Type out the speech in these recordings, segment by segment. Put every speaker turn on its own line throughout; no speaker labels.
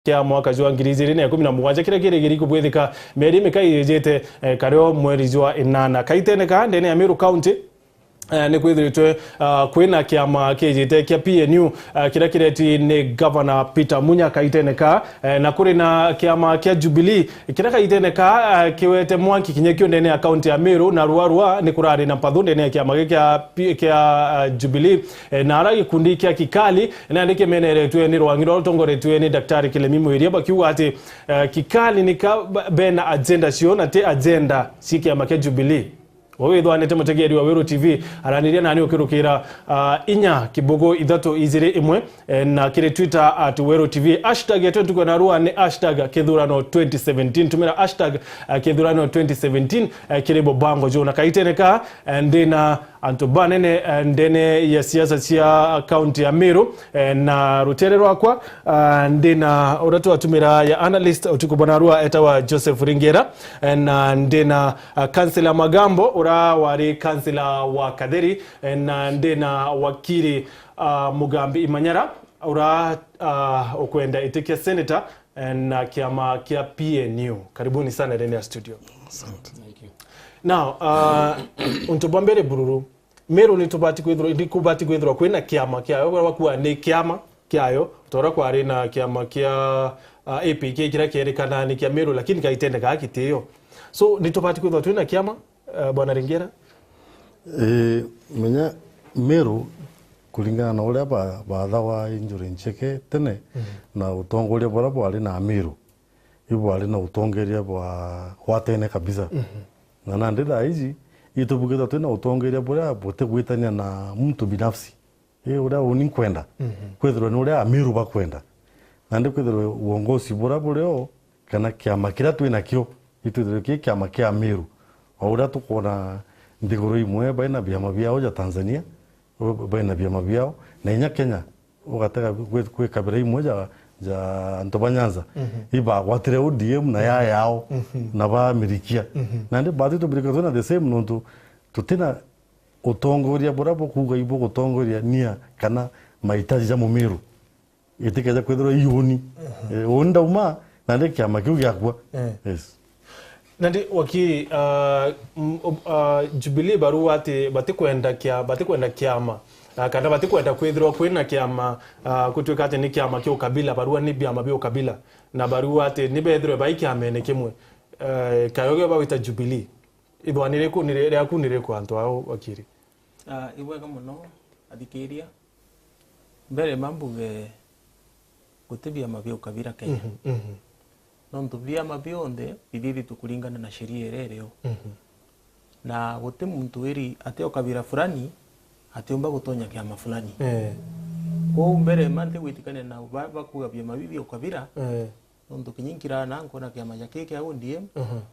kia mwaka jwa ngiri na 17 kira kiri kubwethika meri mikai yejete karyo mweri jwa inana kaiteneka ndene ya Meru County ni kwithiritwe kwina kiama kijite kia PNU kira kireti ni Governor Peter Munya kaiteneka na kuri na kiama kia Jubilee kira kaiteneka kiwete mwanki kinyekio ndene ya county ya Meru na ruarua ni kurari na mpathu ndene ya kiama kia Jubilee na ara gikundi kia kikali na ndike meneretwe ni rwangiro rutongoretwe ni Daktari Kilemi Muiria bakiuga ati kikali ni ka bena agenda sio na te agenda si kiama kia Jubilee. Wewe thwanete mutegeri wa Wero TV araniria nani ukirukira inya kibogo ithato izire imwe na kire Twitter @Wero TV hashtag yetu tuko na rua ni hashtag kithurano 2017 tumira hashtag kithurano 2017 kirebo bango jo na kaiteneka ndina antobanene ndene ya siasa cia county ya Meru na rutere rwakwa ndina uratu atumira ya analyst utukubona rua etawa Joseph Ringera na ndina councilor Magambo wari kansila wa Kaderi na ndena wakiri Mugambi Imanyara ukwenda itikia senator na kiama kia PNU. Karibuni sana ndani ya studio.
Asante.
Thank you. Now, untubambere bururu Meru nikubati kwithirwa kwina kiama kiayo wakuwa ni kiama kiayo utora kwa arena kiama kia APK kira kierekana ni kia Meru lakini kaitendeka akitio. So nitubati kwithirwa twina kiama Bwana Ringera?
Menya Meru kulingana na uria bathawa injuri ncheke tene na utongoria bora bwari na Meru ibo ari na utongoria bwa tene kabisa na nandi tha ici itubugita twina utongoria bora bote gwitania na mtu binafsi uria uni kwenda kwithirwa ni uria Meru bakwenda nandi kwithirwa uongozi bora burio kana kiama kira twina kio ituthirio kiama kia Meru Aura tukona ndigoro imwe baina biama biao ja Tanzania baina biama biao na inya Kenya ugatega kwe kabira imwe ja Antobanyanza iba watire ODM na yao na ba Amerikia na ndi bati to birikazona the same nontu tutina utongoria borabo kuga ibo utongoria nia kana mahitaji ya Meru itikaja kwethero ioni onda uma na ndi kiama kiu gyakwa yes.
Nandi wakiri Jubilee barua ati batikwenda kiama kana batikwenda kwithirwa kwina kiama kutuika ati ni kiama kio kabila barua ni biama bio kabila na barua ati ni bethirwe baikiamene kimwe kayoge bawita Jubilee ithwanire kunire ku antu ao wakiri
iwega muno athikiria mbere mambuge gutibia mabio kabila Kenya nontu biama bionde bithiri tukulingana na sheria erereo na wote muntu eri ateo kabira fulani atiomba gutonya kiama fulani kwa mbere mante gwitikane na bakuga biama bibio kabira nontu kinyinkira na nkona kiama yake kia ODM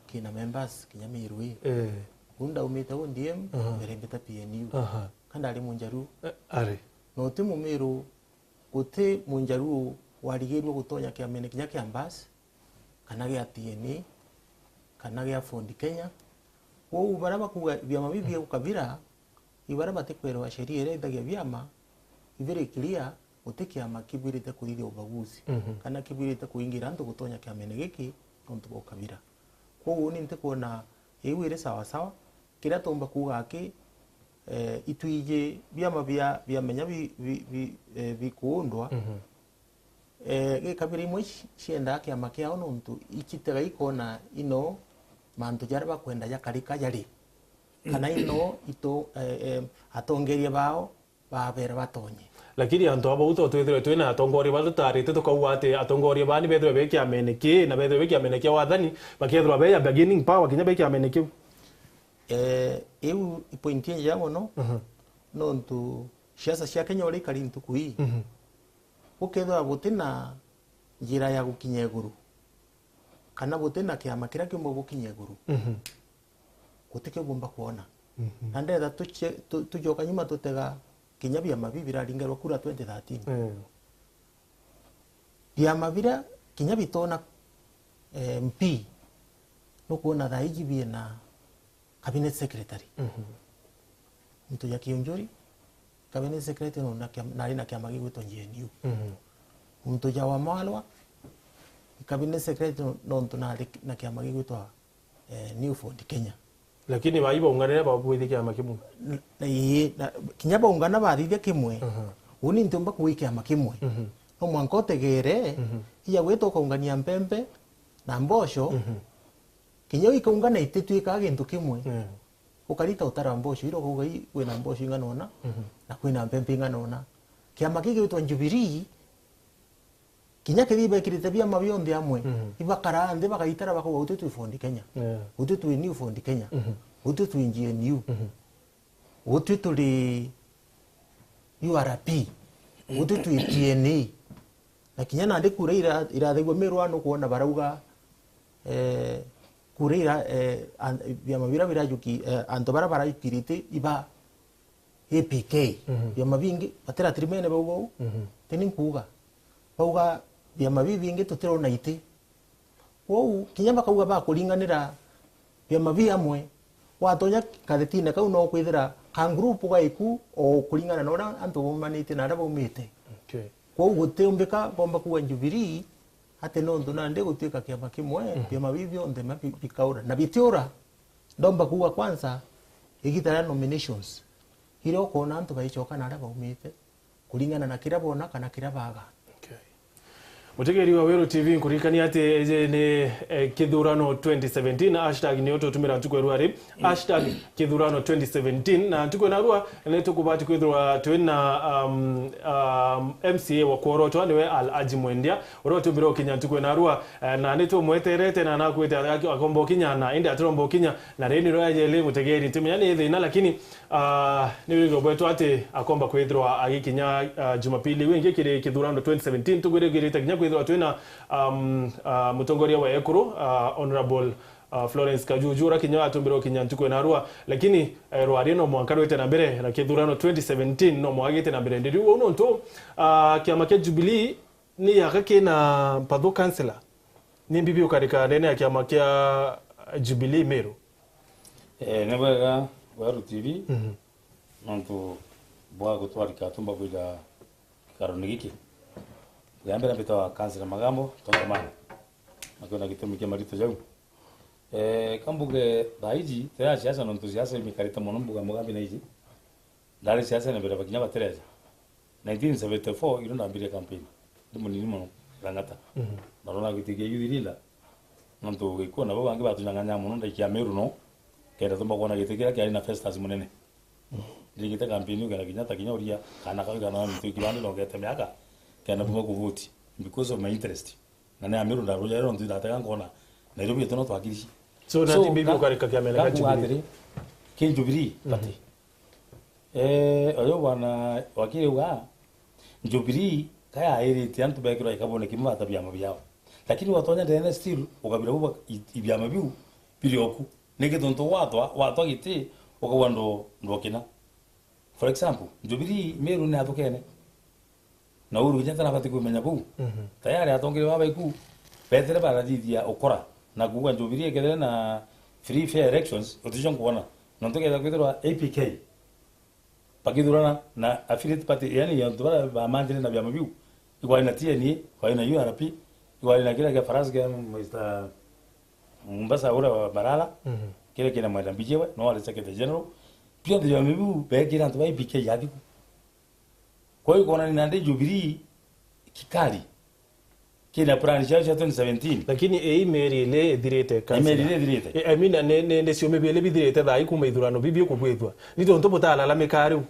kina members kinya Meru unda umeta ODM mbere mbeta PNU kanda ali munjaru
ari
no timu Meru gote munjaru warigirwo gutonya kiama kinya kiambas kana gya TNA kana gya Ford Kenya wo baraba kuga byama bibye ukabira ibaraba tekwero sheria ile ndagia byama ivere clear utekia makibirite kurire ubaguzi kana kibirite kuingira ndo gutonya kya menegeki ndo ukabira ko uni nte kuona ewire sawa sawa kira tomba kuga ake ituije byama bya menya bikuondwa kabiri imwe cienda kiama kiao nontu ikitega ikona ino mantu jaraba kwenda ya karika yari kana ino ito atongerie bao babera batonye
lakini antu abo uto twethire twina atongoria balutarite tukauga ati atongoria bani bethire bekiamene ki na bethire bekiamene kia wathani bakethirwa be ya beginning power kinya bekiamene ki
eu ipointie yango no nontu siasa cia Kenya uri kari ntuku hii ukethwa butina njira ya gukinya iguru kana butina kiama kira kimwe gukinya iguru gutike gomba kuona na ndetha tujoka nyuma tutega kinya biama bibira ringerwa kura 2013 biama bira kinya bitona MP no kuona thaiji biena cabinet secretary mtu ya Kionjori cabinet secretary na kiama gigwitwo GNU mtu ja wa Malwa cabinet secretary nontu na kiama gigwitwa New Ford Kenya.
Lakini baiba unganira babwithia kiama kimwe.
Kinya baungana bathithia kimwe. Uni ntumba kuwi kiama kimwe. No mwanko tegere iya gweto kaungania mpembe na mbosho. Kinya ikaungana ititwika gintu kimwe. Ukarita utara mbosho iro kuga wena mbosho inganona na kwina mpembe inganona. Kiama gigwitwa Jubilee kinya kithibe kiritabia mabiondi amwe ibakara ande bakaitara bako ututu Ford Kenya ututu New Ford Kenya ututu GNU ututu li URP ututu TNA na kinya nande kura irathegwa mirwano kuona barauga kura bia mabira birajuki anto bara barajukirite iba APK bia mabingi batera trimene bago tenin kuga bauga bia mabibi ingi tutirona ite wou kinyamba kauga ba kuringanira bia mabi amwe watonya kathetina kau no kwithira ka group ga iku o kuringana na ora antu bomanite na rabo umite kwou gutumbika bomba kuwa Jubilee ate no ndona nde gutwika kiama kimwe bia mabibi onde mabikaura na bitiora ndomba kuwa kwanza igitara nominations hiro kona antu baichoka na rabo umite kuringana na kira bona kana kira baga.
Mutegeri wa Wero TV nkurikani ate eje ne kithurano 2017 hashtag ni oto tumira tukwe ruari hashtag kithurano 2017 na tukwe na rua ne tukubati kwithura twina MCA wa Koroto niwe Al-Aji Mwendia oroto biro Kenya tukwe na rua na neto mweterete na nakwita akombo Kenya na indi atrombo Kenya na reni roya jele mutegeri timyani thina lakini ni robweto ate akomba kwithura agikinya Jumapili wingi kire kithurano 2017 tukwe girita Kenya kwithwa twina mutongoria wa Ekuru honorable Florence Kajujura kinya atumbiro kinya ntukwe na rua lakini rwari no mwankaro ite na mbere na kithurano 2017 no mwagite na mbere ndiri uno nto kiama ke Jubilee ni yakake na patho councillor ni bibi ukarika nene ya kiama kia Jubilee Meru
nebega Wero TV nonto bwa gutwarika tumba kuja karonigiki Gambera bitawa kansila magambo tongamana makona gitumi kia marito jau kambuge daiji tera siasa no siasa mikarita mono mbuga mugambi na iji dale siasa na bera bakinya batereza 1974 ilo na mbire campaign ndimo nini mono rangata narona gitige yudilila nonto giko na babangi batunyanganya mono ndaikia Meru no kenda tumba kona gitige kia na festas munene ndigite campaign ugana kinya takinya uria kana kana mtu kibandi no gete miaka kana buma kuvuti because of my interest na na Meru na roja ro ndu dataka ngona Nairobi tono twakirishi
so na bibi ukarika kia mele ka Jubilee
ke Jubilee pati oyo bana wakiri wa Jubilee kaya iriti antu bekiro ikabone kimwa tabia mabyao lakini watonya ndene still ukabira buba ibya mabiu bilioku nege tonto watwa giti ukawando ndokina for example Jubilee Meru ne atukene na uru nyata na bati kumenya bu tayari atongire baba iku petere bara didia okora na kuwa Jubilee kedere na free fair elections otijon kuona nontoke da kwetwa APK pakidurana na affiliate party yani ya ndora ba mandire na byama biu iko ina TNA kwa ina URP iko ina kila Faras ga Mr Mombasa ura barala kile kina mwenda bijewe no wale secretary general pia ndio biu bekira ndo APK yadi kwa hiyo kuna ninde Jubilee kikali kina plan cha 2017
lakini Mary le direte
kansa Mary le direte
I mean ne sio mebele bidirete dai kuma idurano bibi ko kwetwa ni tonto botala la mekaru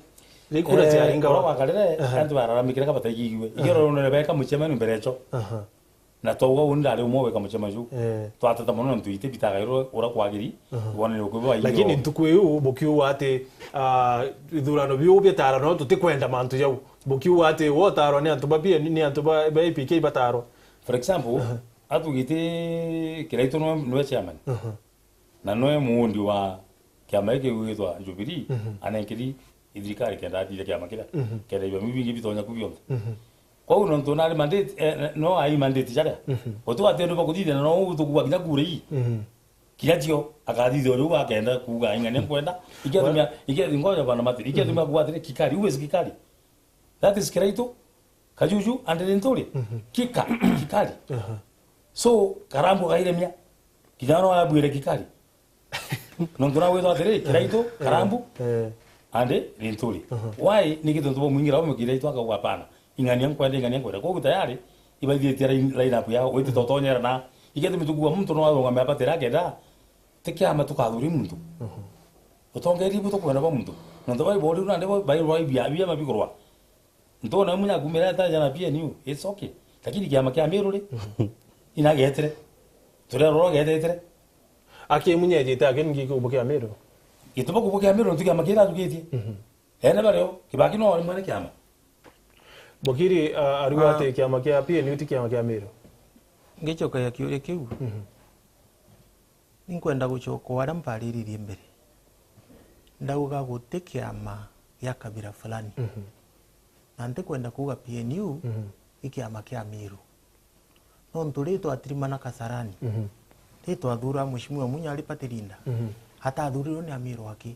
le kura tia inga
wa kalere antu bara mikira ka batayiwe igero no beka muchema nimberecho na toga unda le mo beka muchema ju twatata mono ntuite bitaga iro ora kwagiri wona ne ko ba
lakini ntukweu bokiu ate idurano biu betara no tutikwenda mantu yau bokiu ate wotaro ne antu babie ni antu ba APK bataro
for example atu gite kiraito no chairman na no muundi wa kiama yake witwa Jubilee anankiri idrikari kenda dile kiama kila kenda yo mibingi bitonya kubiyonda kwa uno ntona mandate no ai mandate jara otu atendo bakudide no utu kuba kinya kurei kiatio akadide oruga kenda kuga ingane kwenda ikiatumia ngoja bana mati ikiatumia kuatire kikali uwezi kikali that is kiraito kajuju and then tole kikali so karambu kairemia kijana wa bwire kikali nondona wedo atere kiraito karambu ande rinturi why nikito ndo mwingira wa kiraito aka wapana ingania kwenda kwa tayari ibaidie tira line up yao wete totonyera na igete mitugua mtu no wa ngamba patera keda tekia matukadhuri mtu utongeri buto kwenda ba mtu ndo bai bodi na ndebo bai roi bia mabikorwa ndo na munya kumera ta jana pia niu it's okay lakini kiama kia miruri ina getere tura ro getere
ake munya jeta agen gi ko bokia mero
gituba ko bokia mero ntiga makira tugetie ene bareo kibaki no mwana kiama
bokiri ariwate kiama kia pia ni kiama kia mero
ngichoka ya kiure kiu ninkwenda guchoko wara mpariririe mbere ndauga guti kiama ya kabira fulani na ndikwenda kuga PNU ikiama kia miru no nturito atirimana Kasarani rito athura mheshimiwa Munya alipatirinda hata athuriro ni amiru waki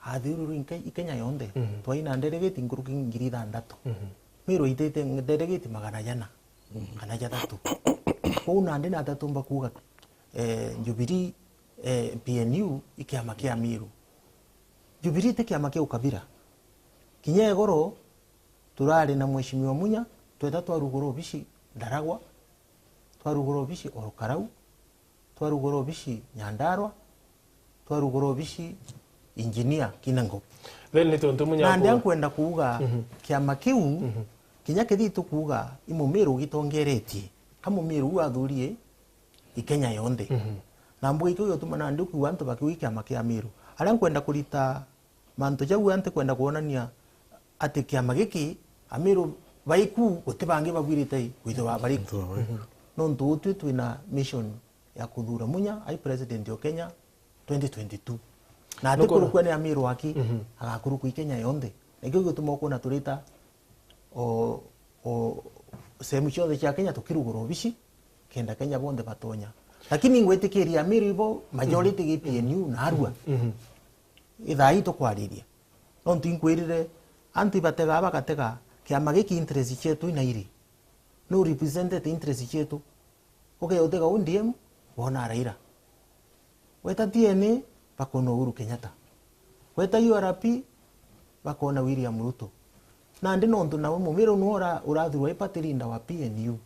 athuriro ikenya yonde twaina nderegeti nguruki ngiri 6 miru itete nderegeti 100 kana jatatu kuna ndina atatumba kuga Jubilee PNU ikiama kia miru Jubilee te kiama kia ukabira kinye goro turari na mheshimiwa Munya tweta twarugoro bishi Ndaragwa twarugoro bishi Orokarau twarugoro bishi Nyandarwa twarugoro bishi engineer Kinango
then ni tonto Munya
na ndia kwenda kuuga kiama kiu kinya kithitu kuuga imumiru gitongeretie kamumiru athurie ikenya yonde na mbuga ikyo yotumana ndio ku wantu bakiwi kiama kia miru aria kwenda kurita manto jau ante kwenda kuonania ati kiama giki amiru baiku gutibange bagwirite witho wa bariku no ntutu twina mission ya kuthura Munya ai president wa Kenya 2022 na ati kurukwa ni amiru waki agakuruku Kenya yonde ekyo gituma kuona turita o sehemu ciothe cia Kenya tukirugoro bici kenda Kenya bonde batonya lakini ngwetikiria amiru ibo majority gi PNU na Arua ithai to kwariria no tinkwirire anti batega bakatega kiama giki interest chetu inairi no represented interest chetu okay utega UDM wona Raila weta TNA bakona Uhuru Kenyatta weta URP bakona William Ruto na ndi nontu na mumiro nuora urathurwa ipatirinda wa PNU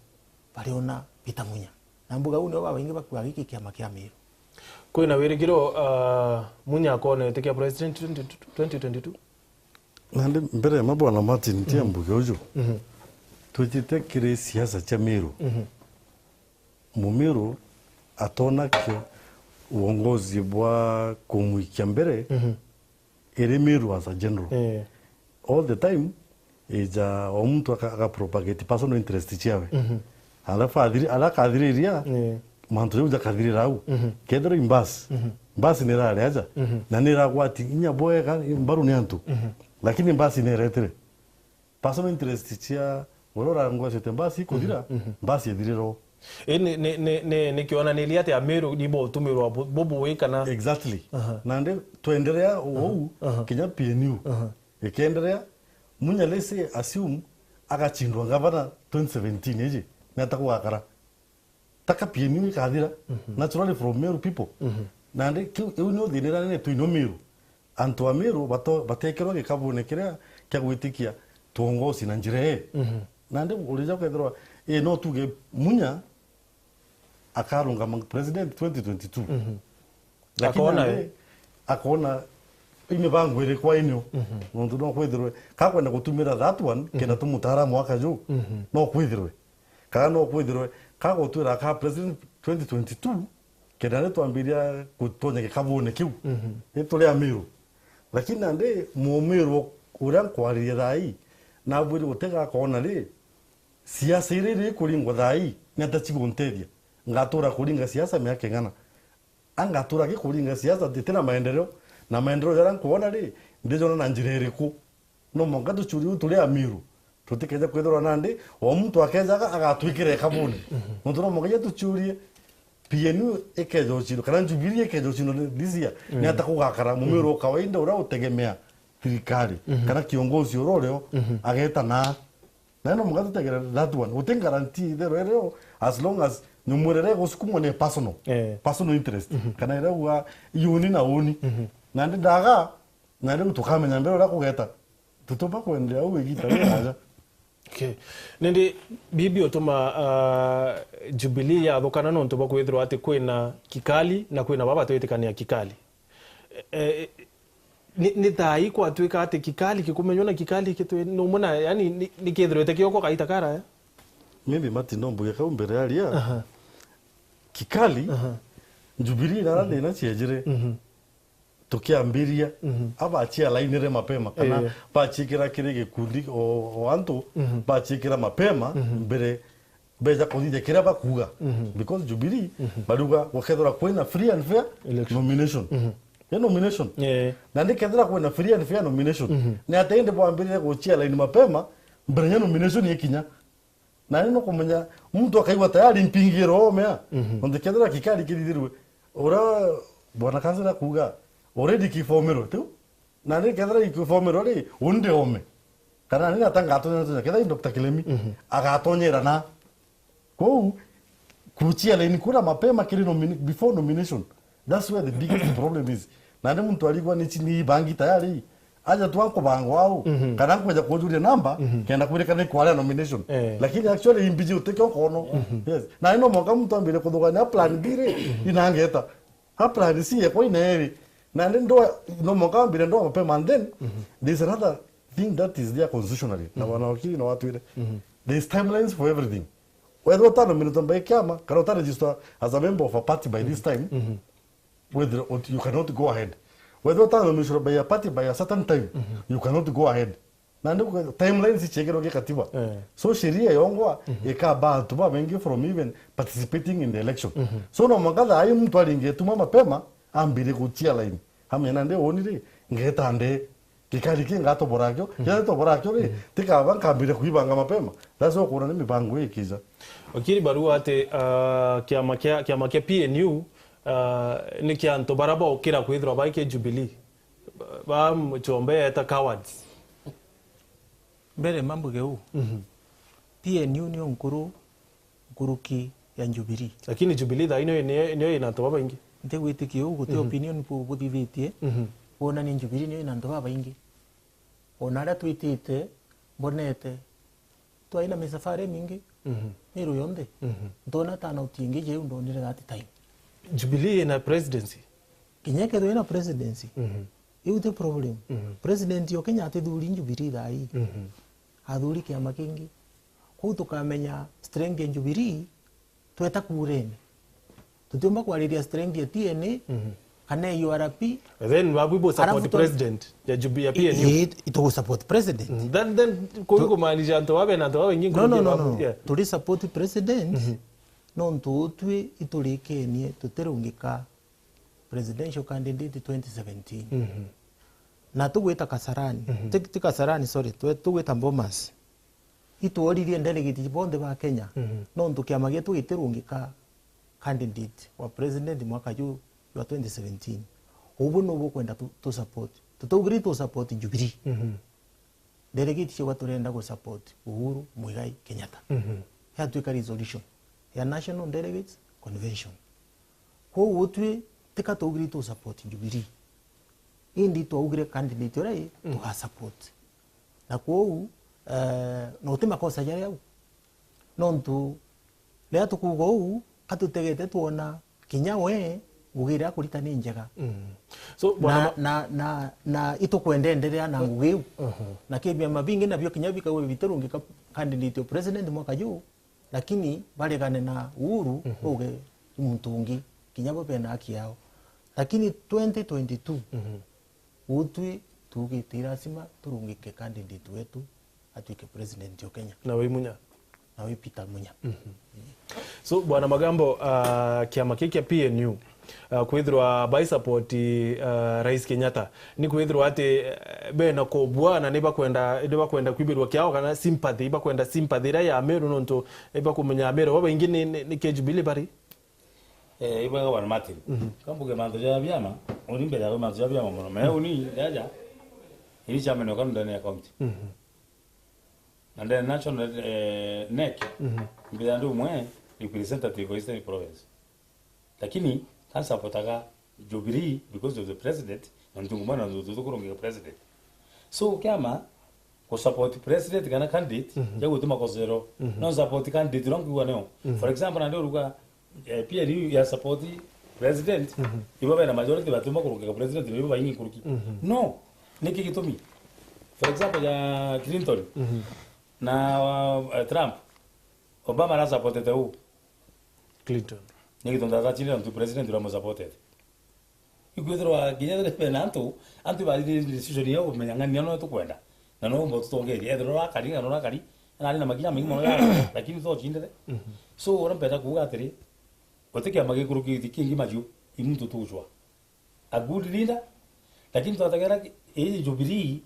bariona Peter Munya na mbuga uni baba ingi bakwa giki kiama kia miru
kwina wirigiro Munya akone tekia president 2022
nandi mbere mabwana Martin Tiambuge uju tujitekire siasa cha miru mumiru atona kyo uongozi bwa kumwikia mbere iri miru as a general all the time ija omuntu akapropagate personal interest chiawe alafu alakadhiriria mantu uja kadhirira au kedro imbasi nirare aja na niragwati inya boyeka mbaru ni antu lakini mbasi neretere personal interest chia worora ngwase tembasi kudira mbasi ediriro
ne kiona nilia te amiru dibo tumiro bobo wekana
exactly nande tuendelea ou Kenya PNU ikiendelea Munya lese assume agachindwa gavana 2017 eje na takwakara taka PNU ikadira naturally from Meru people nande kiuno dinera ne tuino Meru anto Meru batekerwa ke kabone kira kya gwitikia tuongozi na njire nande ulija kwethwa no tuge Munya akarunga president 2022 lakini akona imebangwire kwa inyo nondu no kwithirwe kakwenda gutumira that one kena tumutara mwaka ju no kwithirwe kana no kwithirwe kagotwira ka president 2022 kena ne twambiria gutonya ke kabone kiu etole amiru lakini ande mumiru uria kwariria thai na bwiri gutega kona ri siasa iri kuringwa thai natachigonteria ngatura kuringa siasa miaka ngana angatura ke kuringa siasa tena maendeleo na maendeleo yara kuona ri ndizo na njirere ku no monga tuchuri tuli amiru tutikeje kwethora nandi o muntu akezaga agatwikire kabuni muntu no monga tuchuri PNU ekejo chino kana Jubilee ekejo chino dizia ni atakugakara mumiru kawaida ura utegemea serikali kana kiongozi ororeo ageta na no monga tutegera that one utengaranti there as long as nyumurere gusukumwo ne personal interest kana ira wa yuni na uni na ndaga na ndio tukamenya mbere ura kugeta tutoba kuendelea uwegita aja.
Okay. Nende bibi otoma Jubilee ya thokana no ntoba kwithirwa ati kwina kikali na kwina baba twetikania kikali. Ni thai kwa twika ati kikali kikumenywa na kikali kitwe no mona yani ni kithirwete kioko kaita kara
mimi mati nombo ya kaumbere alia kikali Jubilee na rande na chiejire tukiambiria abachia lainire mapema kana bachikira kire gikundi o antu bachikira mapema mbere beja kodije kira bakuga because Jubilee baruga wakethora kwena free and fair nomination ya nomination na ndikethora kwena free and fair nomination ni atende bwambirie guchia laini mapema mbere ya nomination yekinya na nino kumenya mtu akaiwa tayari mpingiro mea ndikethora kikali kidithirwe ora bwana kansela kuga already kifomero tu na ni kedra kifomero ri unde ome kana ni atanga atonye kedra Dr. Kilemi agatonyera na ko kuchia leni kuna mapema kile before nomination. That's where the biggest problem is. Na ndi mtu alikuwa ni chini bangi tayari aja tu wako bango wao kana kuja kujulia namba kenda kurekana kwa nomination lakini actually imbiji uteke kono yes na ino moka mtu ambile kudugana plan bire inangeta plan si yako ineri na ndo no moka ambile ndo mapema and then there's another thing that is there constitutionally na wanawakili na watu ile there's timelines for everything whether utano minuto mbaye kama kana utaregister as a member of a party by this time whether you cannot go ahead whether utano mishoro by a party by a certain time you cannot go ahead na ndo timelines ichekero ke katiba so sheria yongwa ikaba tuba bengi from even participating in the election so no magala ayi mtu alinge tuma mapema ambire kutia line hamena nde onire ngetande kikali kingato borakyo yato borakyo ri tikaba nkambire kuibanga mapema lazo kuna ni mipango ikiza
okiri barua ate kiama kia PNU ni kianto baraba okira kwithira baike Jubilee ba mchombe eta cowards
mbere mambo geu PNU ni nkuruki ya Jubilee
lakini Jubilee da ino inato baba ingi
nte witiki u gute opinion pu buthithitie ona ni Jubilee ni inato baba ingi ona ara twitite bonete twaina misafare mingi niru yonde ndona tana utingi je ndonire that time
Jubilee na presidency
kinyeke do ina presidency you the problem president yo Kenya ate thuri Jubilee dai athuri kiama kingi ku tukamenya strength ya Jubilee tweta kurene tutumba kwariria strength ya TNA kana URP
then babu support president ya Jubilee ya PNU
ito support president
then ko maanisha ndo wabe na ndo wabe ngingo
no tuli support president no ntutwe iturikenie tuterungika presidential candidate 2017 na tugweta Kasarani Kasarani sorry tugweta Bomas itworirie delegate bonde ba Kenya no ntukiama gitu itirungika candidate wa president mwaka juu wa 2017 ubu no bukwenda tu support tutugiri tu support Jubilee delegate chwa turenda go support Uhuru Muigai Kenyatta ya tuika resolution ya National Delegates Convention ko utwe tika tugiri tu support Jubilee indi tuugire candidate rai tuka support na ko no tema kosa jari au nontu lea tukugo u katutegete tuona kinyawe ngugira kuritani njega
so
na ito kuendelea na ngugiu na kibia mabingi na byo kinyabika we biterungika candidate president mwaka juu lakini baregane na Uhuru uge mtungi kinyabo pena haki yao lakini 2022 utwi tugitira sima turungike candidate wetu atuike president yo Kenya
na we Munya
na we Peter Munya
so bwana Magambo kiama kiki PNU kwithirwa by support Rais Kenyatta ni kwithirwa ati bena ko bwana ne bakwenda kwibirwa kiao kana sympathy bakwenda sympathy ra ya Meru nonto bakumenya Meru baba ingine ni Jubilee bari
iba ga mati kambuge manzo ya byama uri mbere ya manzo ya byama mono me uni yaja ili chama no kanu ndani ya county and then national neck mbere ndu mwe representative wa Eastern Province. Lakini kan supportaga Jubilee because of the president na ntungumana na tutukuronga president. So kama ko support president kana candidate ya gutuma ko zero no support candidate rongo waneo. For example ndio ruga PNU ya support president ibo bana majority batuma kuronga president ibo bayingi kuruki. No niki gitumi. For example ya Clinton na Trump Obama na supported who
Clinton
niki tonda chile na tu president ro mo supported. Igwethwa ginya de penanto antu ba decision yao menyang'ania no tukwenda na no mbo tutongeri ethro rakari na rakari na ari na maginya mingi mono ya lakini to chindere so ora mpeta kuga atiri otekia magikuru kingi maju imuntu tujwa a good leader lakini tutatagera Jubilee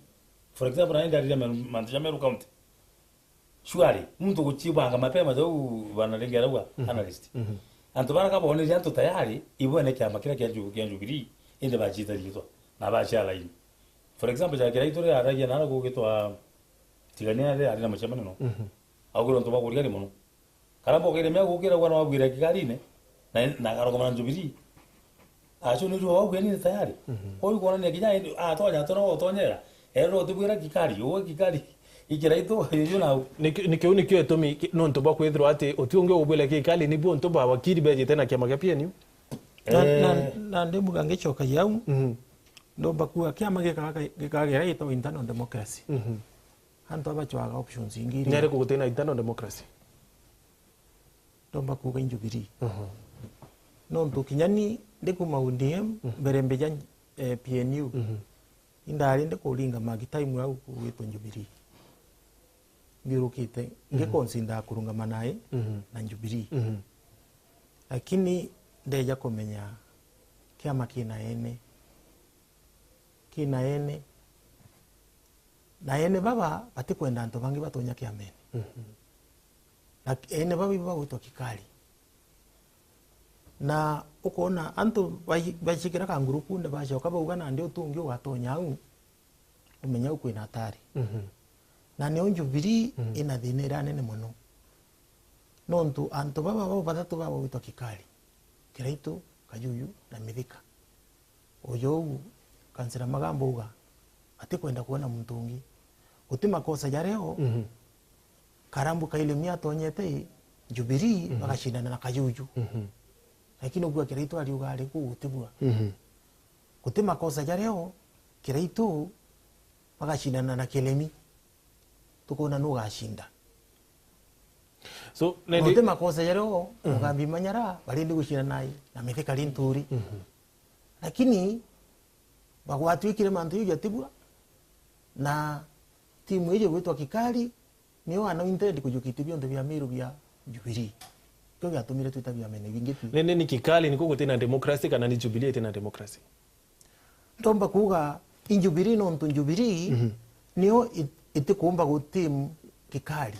for example naenda ria mantisha Meru County shwari mtu kuchibanga mapema tu banalengera wa analyst antu bana kabone jantu tayari ibone kya makira kya Jubilee inde bajita lito na bachala ini for example ja kira itore aragia na go gitwa tigania re ari na machama no aguro nto baguri ari mono karambo kire me gukira gwana wabwira kikarine na garogo mana Jubilee acho ni ruwa gweni tayari oyu kona ne kinya atonya tono otonyera ero tubwira kikari o kikari ikira ito yo na
nikio etomi no nto bakwethro ati otionge obwele kikali ni bo nto ba wakiri beje tena kya magapia ni
na ndemu gangechoka yau ndo bakua kya magekagera ito internal democracy hanto abachwaga options ingiri
nyare ko gutena internal democracy
ndo bakuga Jubilee no nto kinyani ndeku maundiem berembe jan PNU indari ndeko linga magi time au kuwito Jubilee ngirukite ngekonsinda kurunga manaye na Jubilee lakini ndeja komenya kiama kina ene na ene baba batikwenda nto bangi batonya kiamene na ene baba iba gutwa kikali na ukona antu bashikira ka ngurupu nda basha kabaga na ndio tungi ugatonya au umenya ukwina hatari na ne Jubilee ina dhinera nene muno nontu antu baba batatu baba gutwa kikali Kiraito Kayuyu na Mithika oyo kansera magambo uga atikwenda kuona mtungi utima kosa jareo karambu kailemia tonyete Jubilee bakashindana na Kayuyu lakini ubwa Kiraito aliuga aliku utibwa kutima kosa jareo Kiraito bakashindana na Kelemi tukona nuga ashinda
so
nende makosa yareo mugambi manyara balindi gushira nayi na Mithika linturi lakini bagwatwikire mantu yo jatibwa na timu iyo gwitwa kikali niyo ana intend kujukitibyo ndo bya Meru bya Jubilee to gatumire tutabya mene bingitu
nene ni kikali niko gutena democracy kana ni Jubilee tena democracy
ndomba kuga Jubilee no ntu Jubilee niyo itikumba gutimu kikali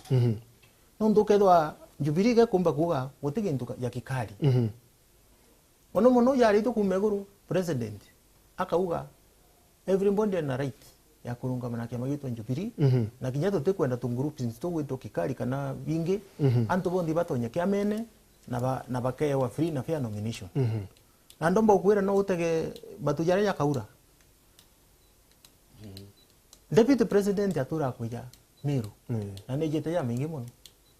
ndo kedwa Jubilee ga kumba kuga gutigintu ya kikali ono mono yari to kumeguru president akauga everybody na right ya kurunga manake magitwa Jubilee na kinyato tekwenda tu groups sto weto kikali kana bingi anto bondi batonya kiamene na bakaya wa free na fair nomination na ndomba kuira no utege batujara ya kaura deputy president atura kuja Meru na nejete ya mingi mono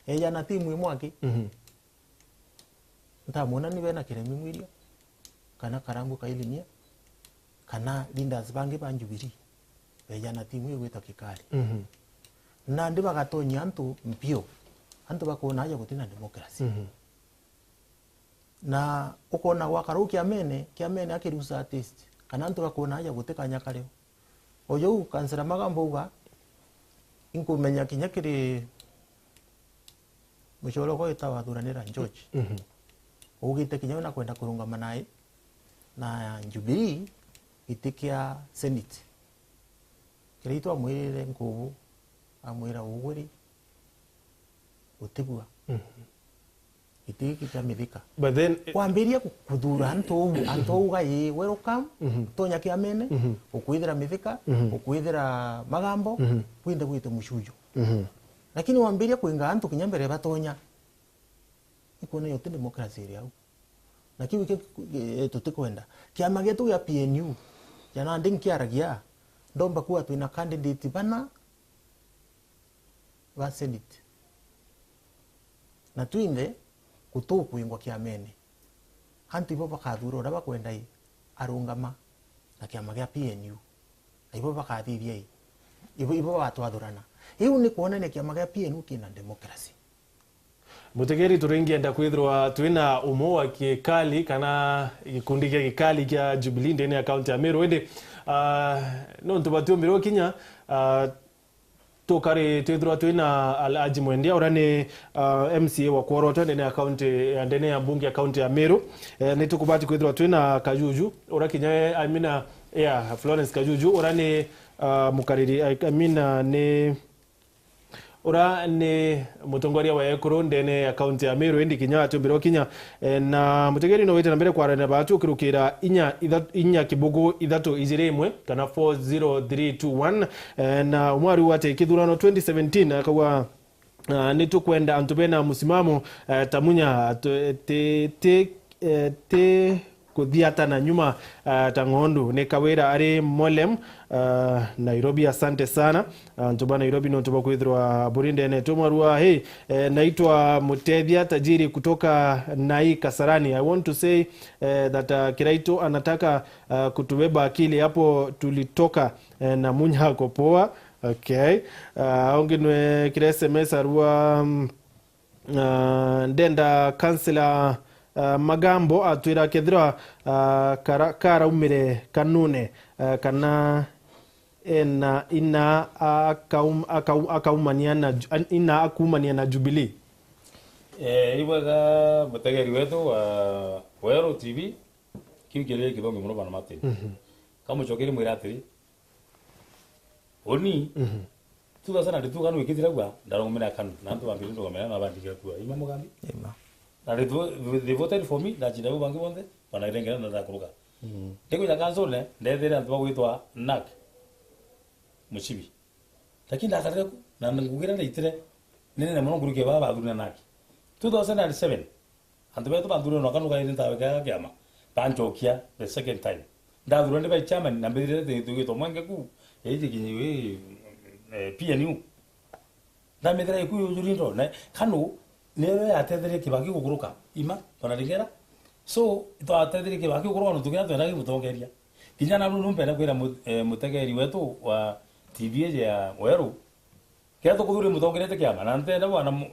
eya na timu imwaki ntamona ni bena kiremi mwiria kana karangu kailimia kana leaders bangi ba Jubilee eya na timu igwita kikali na ndi bagatonya antu mpio antu bakona aja gutina democracy na ukona wakaru kiamene akirusa test kana antu bakona aja guteka nyakareo oyo kansera magambo uga inkumenya kinyakiri musholo ko itawa duranira George ugite kinyao na kwenda kurunga manaye na Jubilee itikia Senate kirito amwire ngubu amwira uguri utibwa itiki kya Mithika
but then
kwambiria kudura anto uga ye welcome tonya kiamene ukuithira Mithika ukuithira magambo kwinde gwite mushuju lakini wambiria kuinga antu kinyambere batonya ikuona yote demokrasi iri au na kiu tutikwenda kiama gitu ya PNU jana nding kiaragia ndomba kuwa twina candidate bana wa senate na twinde kutukuingwa kiamene hantu ibo bakathura uria bakwenda arungama na kiama gia PNU na ibo bakathithia ibo batwathurana iu ni kuonania kiama gia PNU kina demokrasi
mutegeri turingienda kwithirwa twina umo wa kikali kana gikundi gia gikali kia Jubilee ndene ya kaunti ya Meru indi no ntubatumirwo kinya tukari twithirwa twina Alhaji Mwendia uria ni MCA wa Kworotwe ndene ya kaunti ya ndene ya bunge ya kaunti ya Meru ni tukubati kwithirwa twina Kajuju uria kinya Amina Florence Kajuju uria ni mukariri Amina ni ura ni mutongoria wa Ekuru ndene ya kaunti ya Meru indi kinya atumbiro kinya na mutegeri no wete na mbere kwarana batu kirukira inya kibugu 3-1 kana 40321 na umwari wate kithurano 2017 akawa ni tukwenda antubena musimamo tamunya te kuthiata na nyuma tangondu ni kawira ari molem Nairobi. Asante sana ntuba Nairobi no ntuba kwithirwa burinde ne tumarua hey naitwa Mutethia Tajiri kutoka Nai Kasarani. I want to say that Kiraito anataka kutubeba akili hapo tulitoka na munya kopoa. Okay, onginwe kire SMS arua ndenda kansela Magambo atwira kethira kara umire kanune kana ina akaumania na Jubilee
iwaga mutegeri wetu wa Wero TV kiukire kithongi muno bana Martin kamuchokeri mwiratiri oni tuga sana nditu kanu ikithira gwa ndarongomera kanu na ntu bambiri ndogomera na bandike kwa ima mugambi na they voted for me na jina bangi bonde wanarengera na ndakuruka ndiko ya kanzone ndethera ntu bagwitwa NAK muchibi lakini ndakareko na ngugira nditire nene muno kuruke baba aduna NAK 2007 antu beto banduro no kanu kaire ntaweka kiama banjokia the second time ndaduro ndi ba chairman na mbere de twito mwenge ku eje kinyiwe PNU na medera iku yurindo na kanu nero yatethere Kibaki gukuruka ima tonarengera so to atethere Kibaki gukuruka no tukira twenda gimutongeria kinya na nunu mpenda kwira mutegeri wetu wa TV ya Weru kia to kuthuri mutongerete kiama na ntenda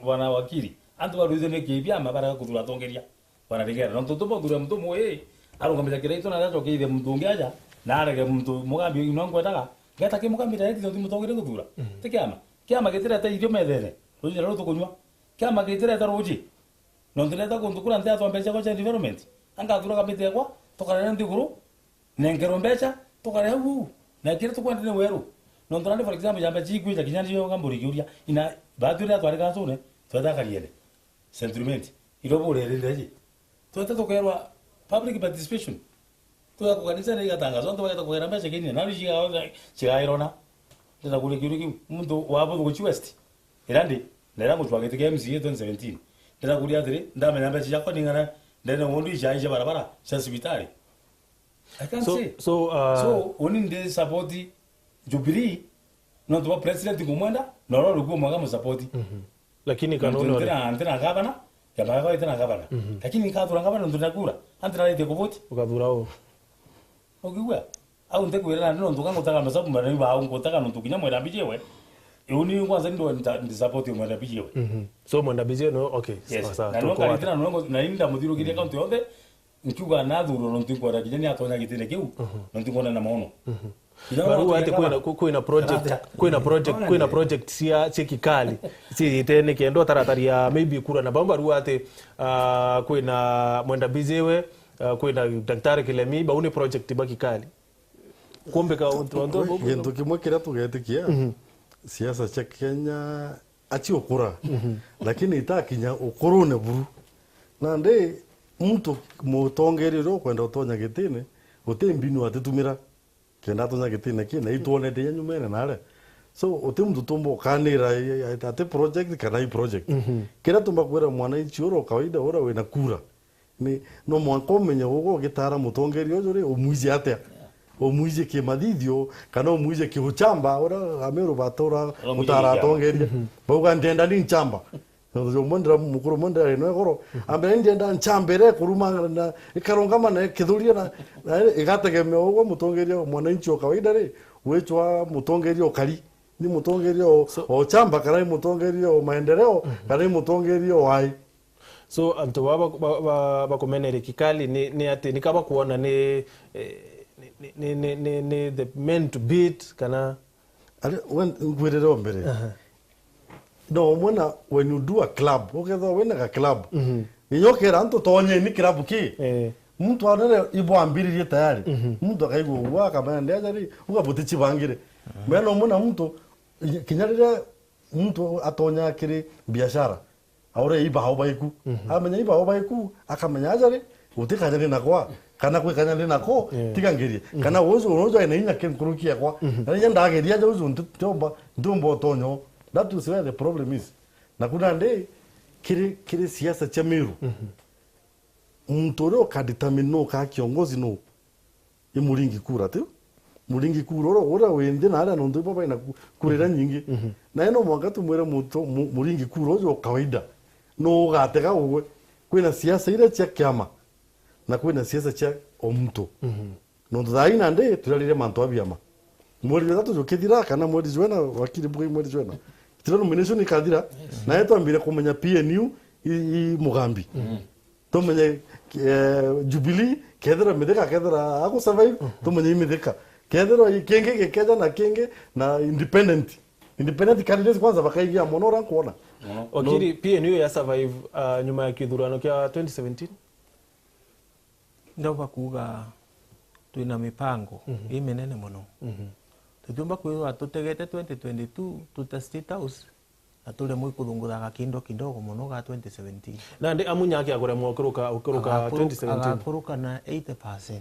wana wakiri antu baruize ne kibia mabara kuthura tongeria wanarengera no tutupo thura mtu moye arungamira Kiraito na ndacho kiithe mtungi aja na arege mtu mugambi ino ngwetaga geta kimugambi direct no timutongere kuthura tikiama kiama gitira ta irio methere rujira ro tukunywa kiama gitira ta ruji no ndileta kuntukura ntia to mbecha kwa development anga thura kamite yakwa tokarera ndiguru nengero mbecha tokarera hu na kire tukwende ne Weru no ndorande for example yamba chikuita kinyandi yo ngamburi kyuria ina bathura twari kansune tweta kariene sentiment irobore rendeje tweta tokerwa public participation tuya kukanisa ne gatangazo ndo bagata kwera mbecha kinini na chigairona ndina kule kyuri muntu wabo ku West irandi nera mutwagete ke MCA 2017 ndina kuli athiri ndamenya mbecha yakwa ningana ndene wondu ijaje barabara cha hospitali I can say so oni ndi support Jubilee no to president kumwenda no ro rugo mwaga mu support
lakini kanuni
ndina gavana ya baba ita na gavana lakini kathura gavana ndo ndakura andira ite kuvote
ukathura o
ogiwa au ndekwira ndo ndo kangutaka masabu mara ba au ngutaka ndo tukinya mwera bijewe uni kwanza ndo ndi support mwera bijewe
so mwera bijewe no okay
sasa na ndo kalitra ndo na inda mudiro kile kaunti yonde nchuga na thuro ndo ntikwara kijani atonya gitine kiu ndo ntikona na maono
baru ate kwina project sia kikali si tene kendo tarataria maybe kura na bambaru ate kwina mwenda bizewe kwina daktari Kilemi baune project bakikali kumbe ka ndo
gento kimwe kira tugetikia siasa cha Kenya achi ukura lakini itakinya ukurune buru na nde mtu mutongerero kwenda utonya gitine utembinu atitumira kenda tonya gitine kina ituone de nyumene nale so uti mtu tumbo kanira ate project kana i project kira tumba kwera mwananchi oro kawaida ora wena kura ni no mwanko menya gogo gitara mutongeri ojore omwizi atia omwizi ke madithio kana omwizi ke uchamba ora amero batora mutara tongeri boga ndenda ni nchamba no mondra mukuru mondra no goro ambe ndenda nchambere kuruma na ikaronga mana kidhuria na igategemea gogo mutongeri mwananchi kawaida re wechwa mutongeri okari ni mutongeri o chamba kana mutongeri o maendeleo kana mutongeri o hai.
So anto baba kumenere kikali ni ati nikaba kuona ni the men to beat kana
when ngwirero mbere no when you do a club okay though when a club ninyokera anto tonye ni club ki mtu anene ibo ambiririe tayari mtu akaigo waka bande ajari ukabuti chibangire meno muna mtu kinyarire mtu atonya kiri biashara aure iba hau baiku amenya iba hau baiku akamenya ajari utikanyane nakwa kana kwe kanyane nako tikangerie kana uzo ina inya kenkurukia kwa nanya ndageria je uzo ntumbo tonyo. That is where the problem is. Na kuna nde kiri siasa cha Meru mtoro kadetermine ka kiongozi no imuringi kura tu muringi kura ora wende na ala ndo baba ina kurera nyingi na eno mwanga tu mwera muringi kura ojo kawaida no gatega uwe kwina siasa ile cha kiama na kwina siasa cha omto no ndaina nde turalire manto abiama mweri tatu jo kedira kana mweri jwena wakiri bugoi mweri jwena tiro nomination ikadira na yeto ambire kumenya PNU i Mugambi tomenya Jubilee kedera medeka kedera ako survive tomenya imedeka kedera kenge keja na kenge na independent candidates kwanza bakaigia monora kuona
okiri PNU ya survive nyuma ya kidhurano kya 2017
ndo bakuga tuina mipango imenene muno tutumba kwirwa tutegete 2022 tuta State House atule mwe kuthunguthaga kidogo muno ga 2017
na ndi amunya yake agore mwokuruka 2017
agakuruka na 80%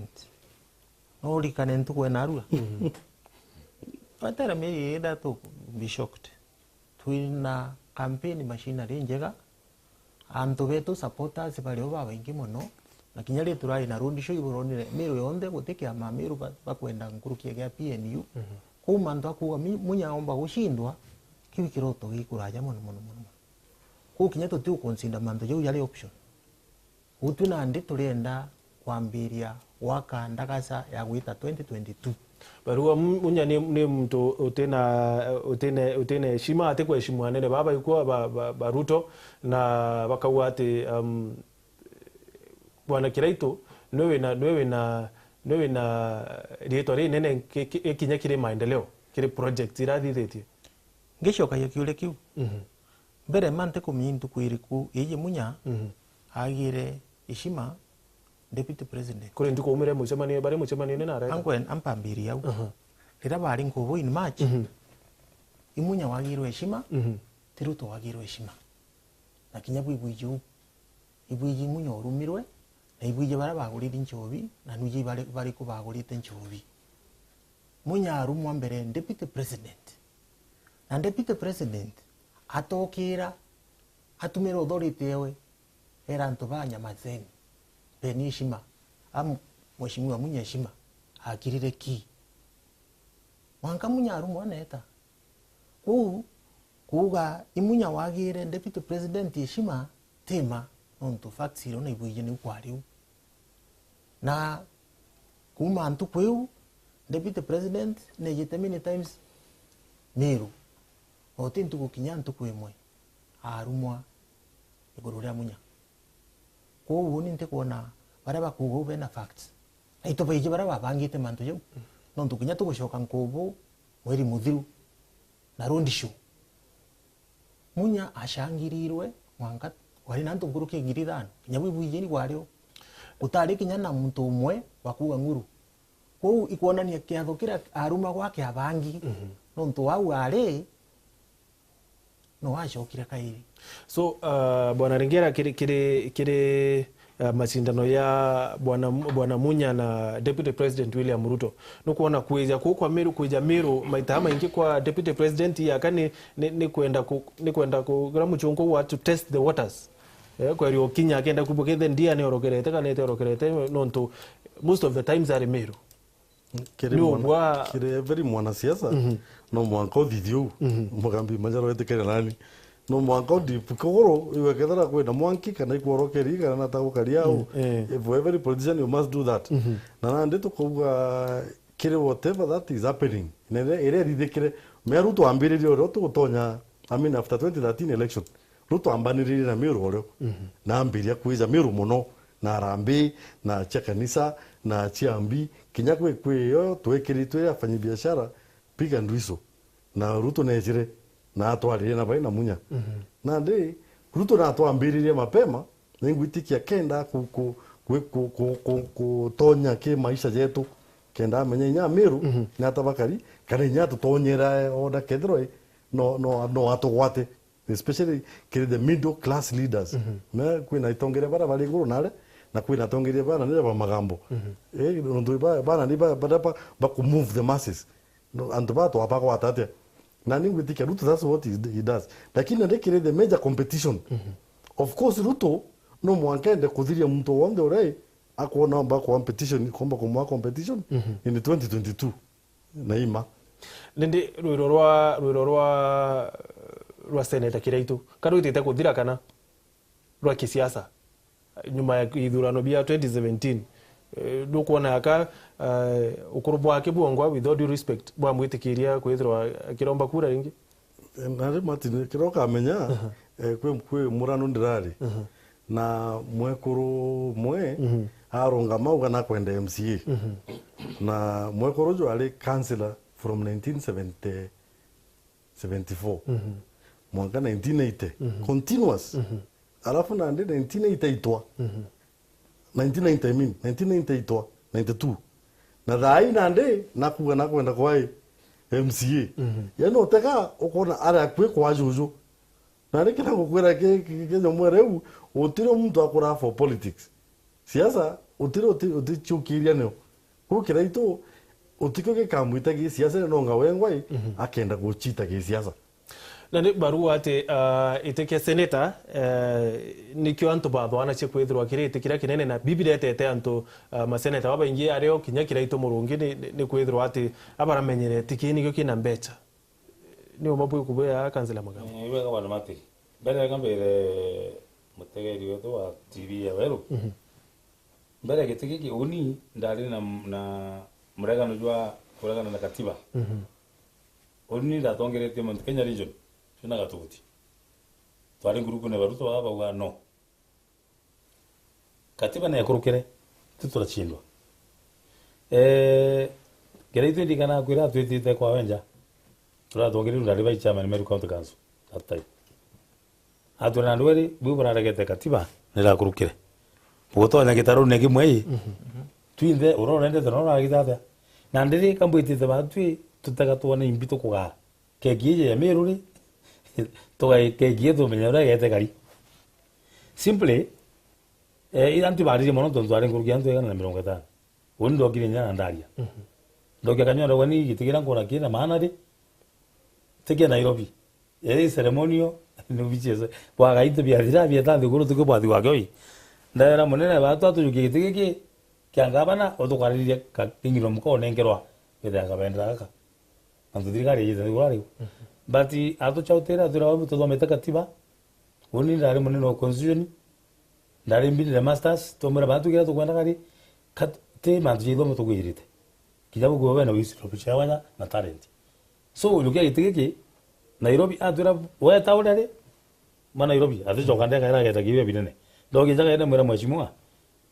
no likane ntuko enarua patera mimi ida to be shocked tuina campaign machinery njega antu betu supporters bali oba baingi muno na kinyari turai na rundi sho iburonire Meru yonde gutikia Meru bakwenda nkurukia ya PNU kuma ndo akuwa munyaomba gushindwa kibi kiroto gikuraja muno ku kinyato tu consider mando yo yali option utuna ndi turenda kwambiria waka ndakasa ya gwita 2022
barua munya ni mtu utene shima atekwa heshima anene baba yuko baruto na bakawa ati bwana Kiraito nowe na rietori nene kinya kire maendeleo kire project irathithĩtie
ngicoka kiule kiu mbere mante kumintu kwiriku ije munya agire ishima deputy president
kuri nduko umire mucemanio bare mucemanio nena ara
angwen ampambiria u rira bari nguvu in March imunya wagirwe ishima tiruto wagirwe ishima na kinyabu ibwiju munya orumirwe na ibwije bara bagurira inchobi na nuji bari ko bagurite inchobi munya arumwa mbere deputy president na deputy president atokira atumira authority yewe era ntobanya mazeni benishima mheshimiwa munya shima akirire ki wanka munya arumwa neta kuga imunya wagire deputy president yeshima tema onto facts iro na ibwije ni kwariu na kuma antu kweu deputy president ne jete many times Meru otintu kukinyantu kwemwe arumwa igorura munya ko woni nte kona bara bakugo bena facts ito baije bara babangite mantu yo nontu kinya tugushoka nkobo mweri muthiru na rondisho munya ashangirirwe mwanka wari nantu nguruke ngirithano kinya bwibwije ni gwario utari kinya na muntu umwe bakuga nguru ko ikuonania kiatho kira aruma gwake abangi nontu wau ari no ashokire kairi
so bwana Ringera kire mashindano ya bwana Munya na Deputy President William Ruto nukuona kuija kwa Meru kuija Meru maita maingi kwa Deputy President yakani ni kwenda ku muchungu wa to test the waters kwa rio Kinya akenda kubukethe ndia ne orokerete kana ite orokerete nonto most of the times are Meru
kire very mwanasiasa no mwanko thithio mugambi majaro etekere nani no mwanko di kogoro iwe kedara kwenda mwanki kana ikorokeri kana natagukaria au if every politician you must do that na nande to kuga kire whatever that is happening nere ere ridikire me Ruto ambiririo ro to gutonya I mean after 2013 election Ruto ambaniririe na Meru oro na ambiria kuiza Meru muno na Harambee na Chakanisa na Chiambi kinya kwe yo twekiritwe afanyi biashara piga ndwiso na Ruto nejire na atwarire na bai na Munya na ndi Ruto na atwambiririe mapema ningwitikia kenda kutonya ke maisha yetu kenda menye nya Meru na tabakari kana nya tutonyera oda kedroi no atogwate especially the middle class leaders na kwina itongere bara bali guru nare na kwina tongeria bana nile ba magambo ndo bana ni ba ku move the masses no and ba to apako atate na ningu tikia Ruto that's what he does lakini ndekire the major competition of course Ruto no mwankende kudhiria mtu wonde ore akuona ba competition komba kumwa competition in 2022 na ima
nindi rwiro rwa seneta kiraitu karutite kuthira kana rwa kisiasa nyuma ya ithurano bia 2017 ndukuona aka ukuru bwake bwongwa with all due respect bwa mwitikiria kwithirwa kiromba kura ringi
nari matine kiroka amenya kwe murano ndirari na mwekuru mwe aronga mauga na kwenda MCA na mwekuru jo ali councillor from 1974 mwaka 1980 continuous alafu na ande 1988 1990 92 na dhai na ande nakuga na kwenda kwa MCA yano teka ukona ara kwe kwa juju na reke na kukwera ke mwereu utiro mtu akora for politics siasa utiro utichukiria no kukira ito utiko ke kamwita ke siasa no ngawengwai akenda guchita ke siasa
na barua ate iteke seneta nikyo anto bathwana che kwithirwa kirite kira kinene na biblia tete anto maseneta babaingi areo kinya kira ito murungi ni kwithirwa ate abaramenyere tikini kyo kina mbecha ni omabwe kubuya kansela magamo
iwe ka bana mate mbere kambere mutegeri wetu wa TV ya weru mbere gitikiki uni ndari na muregano jwa kuregana na katiba uni ndatongerete mu Kenya region tuna gatuti twari nguruku ne baruto baba no katiba na yakurukire tuturachindwa gereito ndikana kwira twitite kwa wenja turatongerera ndari ba chama Meru County Council atai atuna ndweri bubura regete katiba nira kurukire bugotonya gitaru negi mwei twinde urorende tronora gitata na ndiri kambwitite batwi tutagatwana imbito kuga kegiye ya Meru ri togai kegiye to menyora gete kari simply irantu bariri mono tonto ari nguruki antu egana na 50 undo kirinya ndaria ndokia kanyora wani gitigira nkora kina maana ri teke Nairobi ceremonial no bicheze bwa gaito bia dira bia tande guru tuko bwa diwa goi ndara monene ba to tu gitigi kyangabana otukwariria ka tingiro mko nengerwa bida kabendra ka antu dirigari yize ngurari but ato chautera dura mu to meta katiba uni ndari monene no constitution ndari mbili the masters to mura batu gira to kwenda kari te manjido mu to gwirite kijabu go bana wisi ropicha wana na talent so ulukia gitigi Nairobi adura wa taulare ma Nairobi adu jogande kaira geta gibe binene dogi jaga ene mura machimua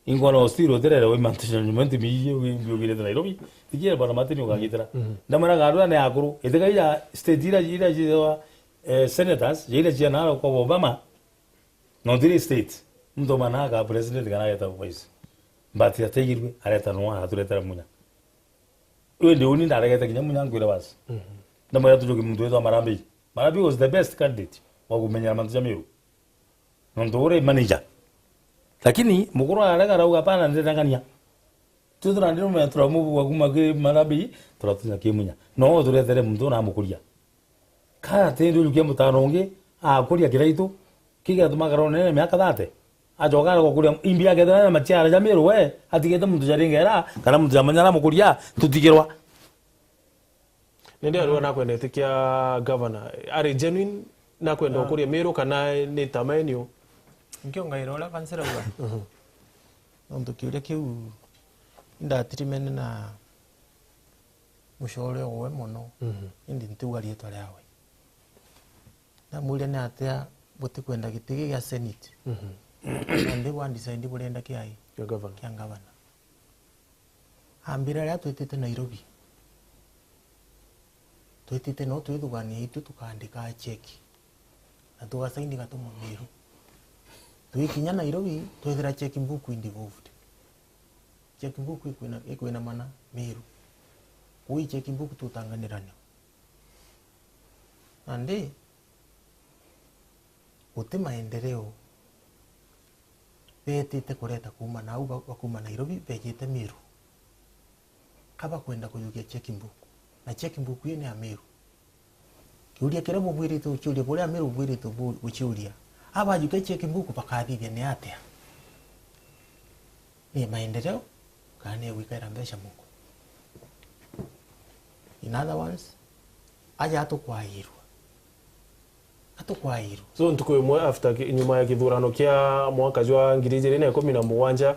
ingono stiro terere we management mi we gile Nairobi tigiye bana matini ugagitira ndamara garura ne akuru etega ya state ira jiwa senators jira jana ko Obama no dire state ndo managa president kana yata voice but ya tegirwe areta no adure tera munya we de uni ndara geta kinya munya ngwira bas ndamara tujogi mtu wetu Marambi was the best candidate wa kumenya mantu ya Meru ndo ure manager lakini mukuru alega rauga pana ndetangania tuthura ndiro metra mu wa kuma ke marabi turatunya kimunya no turetere muntu na mukuria ka tendu lukia mutaronge akuria kiraitu kiga tumagarone miaka 30 ajoga gukuria imbia gedana matiara jamiru we atigete muntu jaringera kana muntu jamanyara mukuria tutigirwa
nende arwa na kwenda tikia governor are genuine na kwenda kuria Meru kana ni tamenio
ngio ngairo la kansera uga ndo kiuria kiu inda treatment na mushore owe mono indi ntuga rietwa ryawe na muria ni atia buti kwenda gitigi gya senate ndi wa decide burenda kiai
ya governor
kya governor ambira ya twetete Nairobi twetete no twithugania itu tukandika cheki na tugasaini gatumo Meru twikinya Nairobi twethira checking book involved checking book ikwina mana Meru ui checking book tutanganirania ande uti maendeleo betete kureta kuma na uba kuma Nairobi bejete Meru kaba kwenda kuyugia checking book na checking book yene ya Meru kiuria kira bubwiri tu churia bole Meru bubwiri tu buchuria aba yuke checking book pakathithia ni atia ni maendeleo kana wikaira mbesha muko in other ones aja atukwairwa
so ntuko imwe after nyuma ya kithurano kia mwaka jwa 2017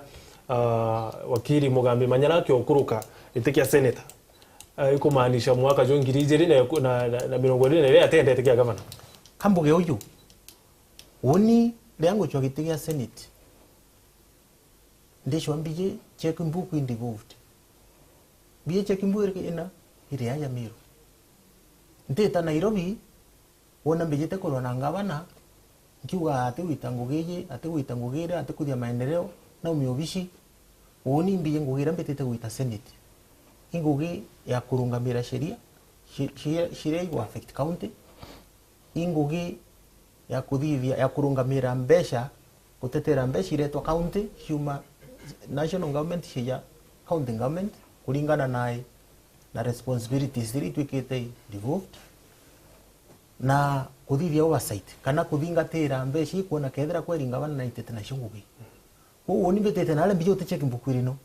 wakiri Mugambi Manyara kiokuruka itikia senator ikumaanisha mwaka jwa 2020 atendete kia governor
kambuge uyu woni lengo chwa gitigia senate ndisho mbije checking book involved biye checking book ina ire ya Meru ndeta Nairobi wona mbije ko na ngabana nkiuga ati witangugire ati kuthia maendeleo na umiobishi woni mbije ngugira mbetete guita senate ingugi ya kurungamira sheria wa affect county ingugi ya kuthithia ya kurungamira mbesha gutetera mbesha iretwa county huma national government sheria county government kulingana na responsibilities ziri twikite devolved na kuthithia oversight kana kuthingatira mbesha ikuona kethera kweringavana na itete na shungugi woni betete na ale mbijo te checking book irino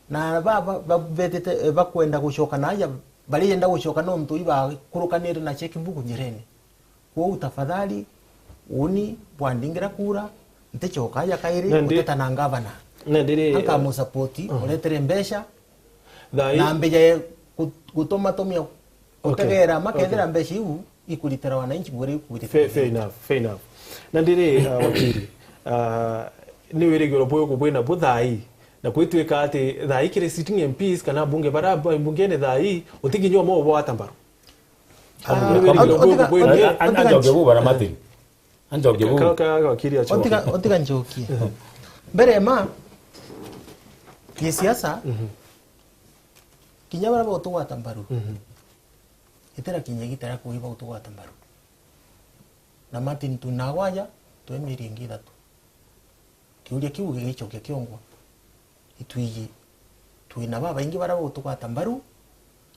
na baba betete bakwenda gushoka naja bali yenda gushoka no mtu iba kurukanire na checking book njirene wo utafadhali uni bwandingira kura ntechoka ya kairi uteta na ngavana
ndire
aka mu support uletere mbesha
dai
na mbeja gutoma tomia utegera makethera mbesha iu ikulitera wananchi bure kubitete
fair enough na ndire wakiri ni wiregero boyo kubwena buthai na kwitwika ati thai kire sitting MPs kana bunge bara bungene thai utiginyo mo bo atambaro
anjoge bu bara mati anjoge bu
kaka wakiri acho
otiga njoki mbere ma kisiasa kinyabara bo tuwa tambaru itera kinyegitara kuiba utuwa tambaru na Martin tunagwaja twemiringi thatu kiuria kiu gigichokia kiongwa itwiji twina baba ingi bara bo tuwa tambaru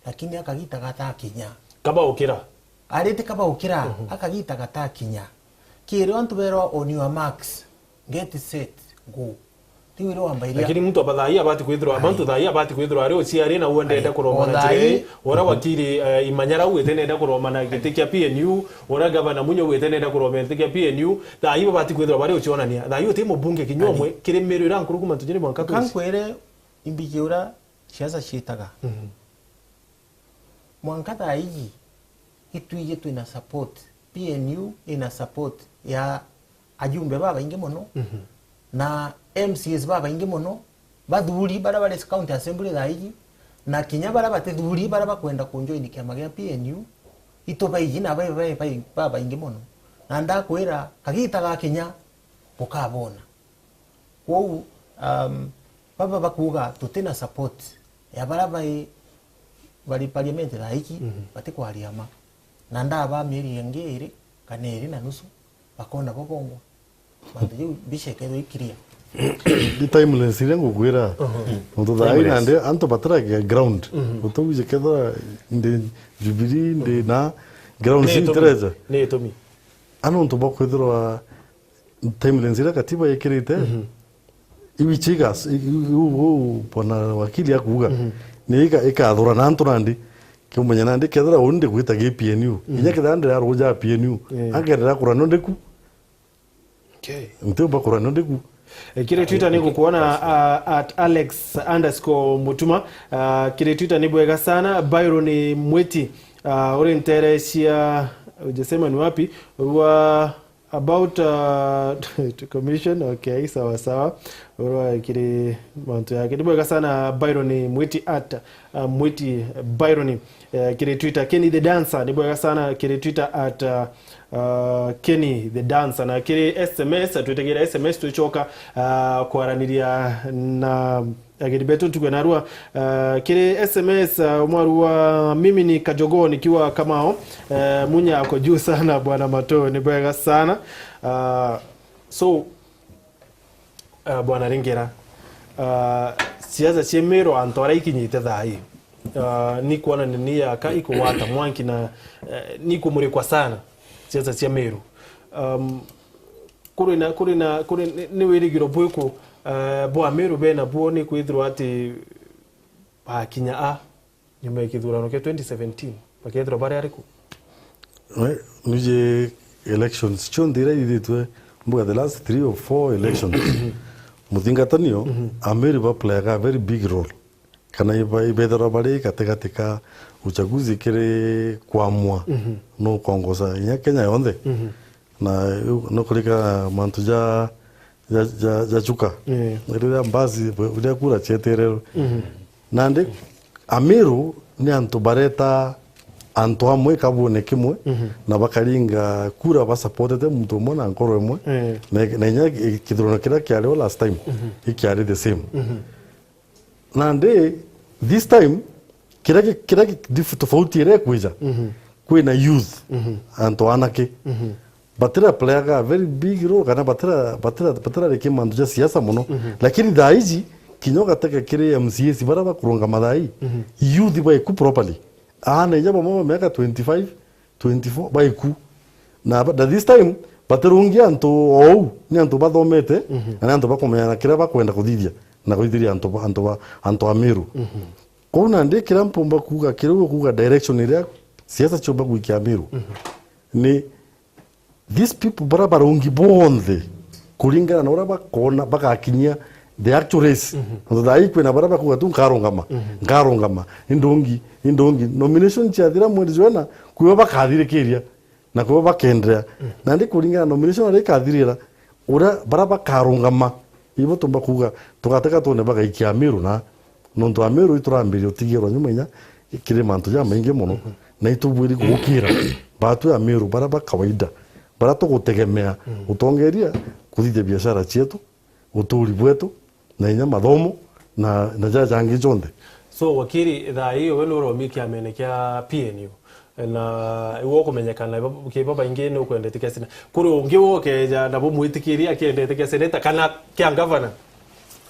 lakini akagita gata kinya
kaba ukira
arete kaba ukira akagita gata kinya kiro antu bero on your marks get set go tiwiro wambairia
lakini mtu abathai abati kwithirwa abantu thai abati kwithirwa ari uciari na uendete kuromana njire ora wakiri Imanyara wetene enda kuromana gitikia PNU ora gavana Munyo wetene enda kuromana gitikia PNU thai abati kwithirwa bari ucionania thai uti mubunge kinyomwe kiri miru ira nkuru kuma tujini mwanka twisi
kankwere imbije ura siasa shitaga mwanka thai itwije twina support PNU ina support ya ajumbe baba ingi muno na MCs baba ingi muno bathuri bara bare county assembly thai na kinya bara batethuri bara bakwenda kunjoini kiama gia PNU itoba iji na baba ingi muno na ndakwira kagita ga kinya bukabona kwou baba bakuga tutina support ya bara bari parliament thai batikwariama na ndaba mieri ngiri kaneri na nusu bakona bobongo bantu bishekero ikiria
di timeless ile ngugwira ndo dai nande anto batra ground utouje kedha inde Jubilee inde na ground sin tereza
ne tomi
ano ndo bakwithirwa timeless ile katiba yekirite iwi chigas u pona wakili akuga ne ikathura na anto nandi kumenya nandi kedha onde gwita GPNU inya kedha ndira roja PNU angerera kurano ndeku mtu bakura ndeku
kire Twitter ni kukuona at @alex_mutuma kire Twitter ni bwega sana Byron Mweti uri nteresia ujasema ni wapi wa about commission okay sawa sawa uri kire manto yake ni bwega sana Byron Mweti at Mweti Byron kire Twitter Kenny the Dancer ni bwega sana kire Twitter at Kenny the Dancer na kiri SMS tutegira SMS tuchoka kwaraniria na agiribetu tukwenarua kiri SMS mwarua mimi ni Kajogo nikiwa kamao munya ako juu sana bwana Mato ni bwega sana so bwana Ringera siaza chemero antora ikinyite thai ni kuona nini aka iko wata mwanki na ni kumuri kwa sana siasa cia Meru kuri ni wirigiro bwiko bwa Meru bena bwo ni kwithirwa ati kinya a nyuma ikithurano ke 2017 bakethirwa bari ariku
nije elections chondira iditwe mbuga the last 3 or 4 elections muthingatanio Ameru ba play a very big role kana ibethera bari katika uchaguzi kire kwamwa no kongoza nya Kenya yonde na no kulika mantuja ja chuka ndirira mbazi ulia kura cheterero nande Ameru ni antu bareta antu amwe kabone kimwe na bakaringa kura ba supported mtu mona nkoro emwe na nya kidrono kira kyale last time ikyale the same nande this time kira tofauti ile kuja kwina youth anto anake batira player very big role kana batira reke mandu ja siasa muno lakini daiji kinyoga taka kire MCS baraba kurunga madai youth by ku properly ana jaba mama miaka 25 24 by ku na this time batirungia anto ni anto bathomete na anto bakomenya kira bakwenda kuthithia na kuthithia anto Ameru kuna ndikira mpomba kuga kirugo kuga direction ile siasa choba kuikia Ameru ni these people barabara ungi bonde kuringana na uraba kona bakakinya the actual race ndai kwena baraba kuga tu ngarongama indongi nomination chathira mwezi wana kuyo bakathirekeria na kuyo bakendrea na ndi kuringana nomination ari kathirira ura baraba karongama ibo tumba kuga tugateka tone bakaikia Ameru na nonto Ameru iturambirio tigero nyumenya kire mantu ja mainge muno na itubwiri gukira batu Ameru baraba kawaida barato gutegemea utongeria kuthithia biashara chetu uturi bwetu na inya mathomo na jaja ngi jonde
so wakiri tha hiyo weno romiki amenekia PNU na iwo kumenyekana kibaba ingine ukwendeteka sina kuri ungi woke ja nabo mwitikiria akiendeteka seneta kana kia governor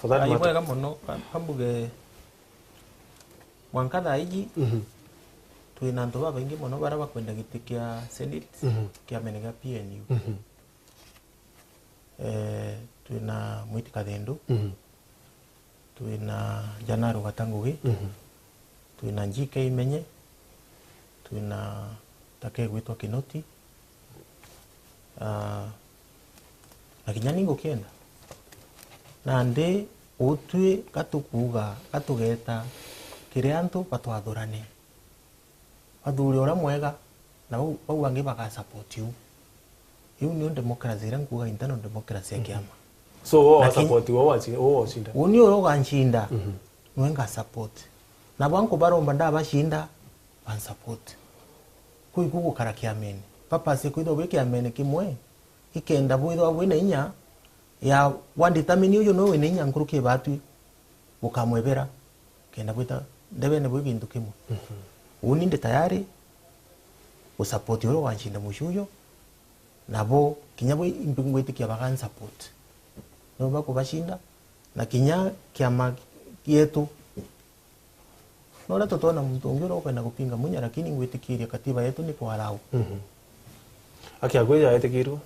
for that matter
kama no kambuge wankatha iji twina antu babaingi muno bara bakwenda giti kia Senate kia menega PNU twina Mwiti Kathendu twina Janaro Gatangugi twina Njike Imenye twina take gwitwa Kinoti na kinyani ngukienda na ndi utwe katukuga katugeta kire antu batwathurane athuri ora mwega na bau bangi baka support you ni democracy ira kuga internal democracy ya kiama
so wa support wa shinda
uni oro ganshinda nwenga support na banko baromba nda bashinda ban support kuigugu karakia mene papa se kuido wiki amene kimwe ikenda bwitho abwina inya ya wanditamini uyo no wene inya nguruke batu bukamwebera kenda bwita ndebe ne bwibindu kimwe uni ndi tayari usupport oro wanshinda mushuyo nabo kinyabwe imbingwetikia bakan support no bakubashinda na kinya kiama yetu no la totona muntu ungi urokwenda kupinga munya lakini ngwitikiria katiba yetu ni kwarau
akiagwija etikirwo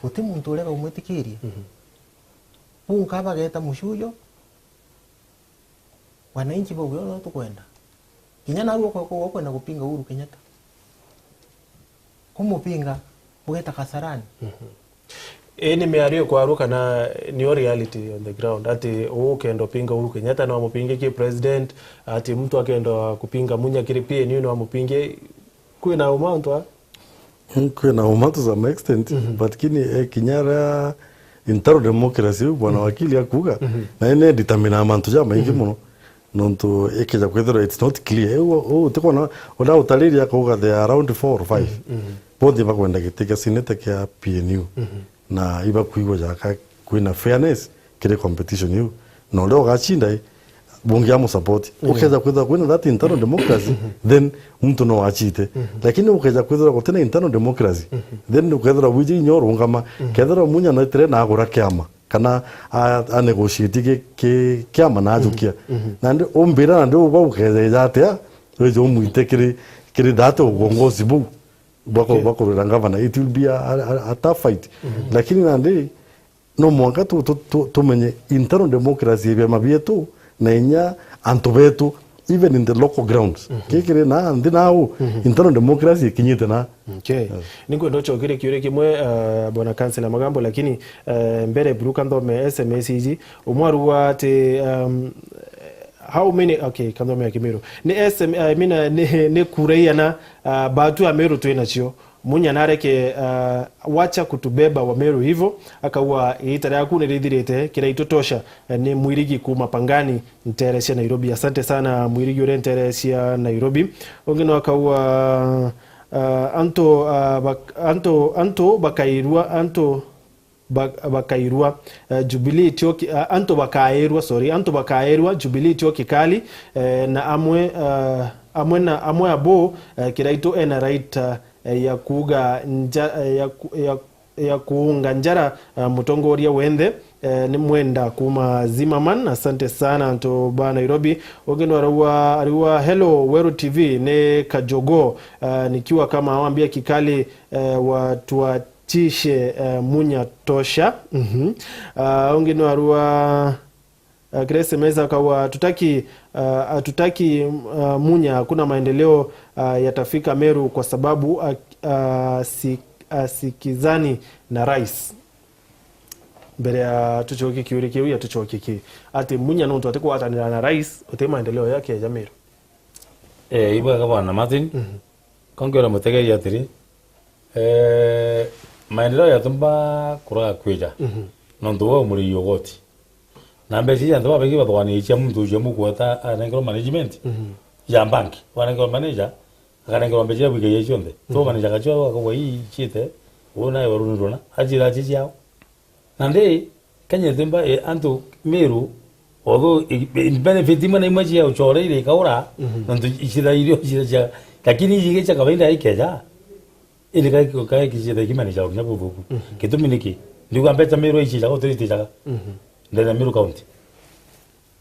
uti muntu urega umwitikiria punka bageta mushujo wananchi bauyo no tukwenda kinya nawe uko kwenda kupinga Uhuru Kenyatta kumupinga ugeta Kasarani
ni miario kwaru kana ni reality on the ground ati ukenda pinga Uhuru Kenyatta na wamupinge ki president ati mtu akenda kupinga Munya kiri PNU na wamupinge kwina umantu
kwina umantu za extent but kini kinyara intero democracy bwana wakili akuga na ene determine amantu jama ingi muno nonto ekeja kwethero it's not clear utikona oda utaliria kuga there are around 4 or 5 bothi bakwenda giteka sinete kia PNU na iba kuigwa jaka kwina fairness kile competition yu no leo gachinda bunge amu support ukeza kwethera kwina that internal democracy then mtu no achite lakini ukeza kwethera gotena internal democracy then ukethera wiji nyoro ngama kethera munya na tere na agora kiama kana a negotiate ke kiama na ajukia na ndi ombira na ndo ukeza jatea wejo muitekiri kiri dato uongozi bu bako rangavana it will be a tough fight lakini nandi no mwanga tumenye internal democracy ya mabietu na inya antobetu even in the local grounds kekire na ndi nao internal democracy kinyite na
okay ningo ndocho kire kiure kimwe bona kansela magambo lakini mbere bruka ndome SMS hizi umwaru wate how many okay kandome ya Kimiru ni SM I mean ne kureia na batu ya Meru tuena chio munya nareke wacha kutubeba wa Meru hivyo akawa itara yaku nirithirite kira itotosha ni mwirigi kuma Pangani Nteresia Nairobi. Asante sana mwirigi ure Nteresia Nairobi. Ongeno akawa anto bakairua Jubilee tioki anto bakairua Jubilee tioki kali na amwe abo kiraito ena right ya kuga ya kuunga njara mutongoria wende ni mwenda kuma Zimmerman. Asante sana anto ba Nairobi. Ogeno arua hello Weru TV ne Kajogo nikiwa kama awambia kikali watu tishe Munya tosha. Ongeno arua Grace Meza kawa tutaki Munya hakuna maendeleo yatafika Meru kwa sababu sikizani na rais mbele ya tuchoki kiuriki ya tuchoki ati Munya nonto atiko atanira na rais ote maendeleo yake ya Meru
ibo kama na Martin kongera mutegeri atiri maendeleo yatumba kura kweja nonto wa muri yogoti na mbesi ya ndo abegi batwani ichi mtu je mukwata anengro management ya bank wanengro manager akanengro mbeje bige yechonde to manager kacho akwa hii chite ona yorunurona ajira chichi yao nande kanye temba anto Meru odo benefit mana imaji ya uchore ile kaura ndo ichira ile ichira lakini yige cha kawaida ikeja ile kai kichira kimanager unyapo vuku kituminiki ndio ambeta Meru ichi cha authority cha ndani Meru County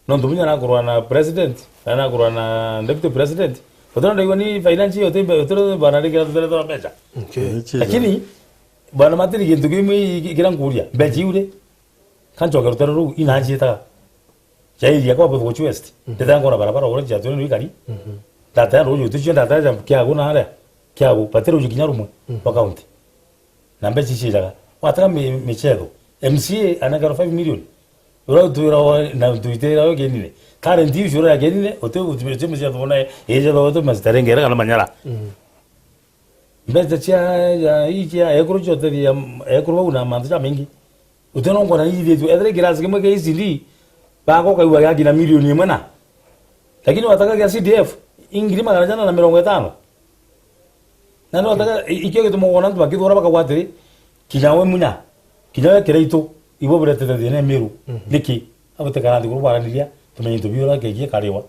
nondo munya na kurwa na president na kurwa na deputy president otona ndio ni finance yote otona bana ndio ndio pesa lakini bana matiri kintu kimi kira nguria mbeji ule kanjo ka rutero inaji ta jai ya kwa bogo west teta ngora barabara ore ja tuni kali tata ro yutu chenda tata kya kuna hale kya bu patero jikinya rumwe kwa county na mbeji chira wataka michezo MCA anagara 5 million ura tuira na tuitera yo genine current issue ya genine ote utibirche msia tona eje do to masterengera kana manyara mbeza cha ya ija ekuru chote ya ekuru una manza mingi uteno ngona hivi tu edre girasi kama ke izindi bako kai wa gina milioni mwana lakini wataka ya CDF ingirima kana jana na 50 na wataka ikyo kitu mwana tu bakidora baka watri kijawe munya kijawe kireito ibo burete de Meru liki abote kana ndikuru baraniria tumenye tubira kegie karewa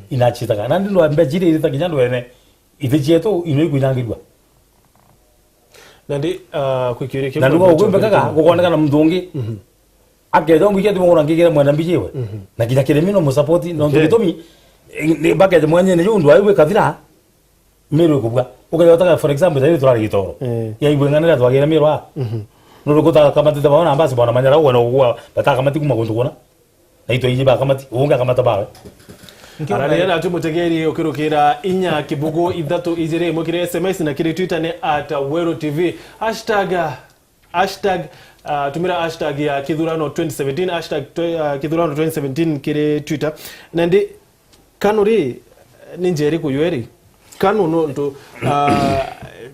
inachita kana ndo ambejire ita kinyando ene itijeto ino kuinangirwa
nandi kwikiri
na ndugo kwembe kaka kukoneka na mndungi akeja ngwikia timongora ngigera mwana mbijewe na kija kiremino mu support no nditomi ni baka je mwenye ne yundu aiwe kathira mero kubwa ukayotaka for example dai turari gitoro ya ibwe ngana twagira mero a no rokota kamati tabona ambasi bona manyara uwe no uwa bataka kamati kuma kundukona na ito yiba kamati unga kamata bawe
ararera atumutegeri okirukira inya kibugo ithatu ijire mukire SMS na kiri Twitter ni @WeroTV hashtag tumira hashtag ya kithurano 2017 hashtag kithurano 2017 kiri Twitter nandi kanuri ninjeri kuyweri kanu no ndo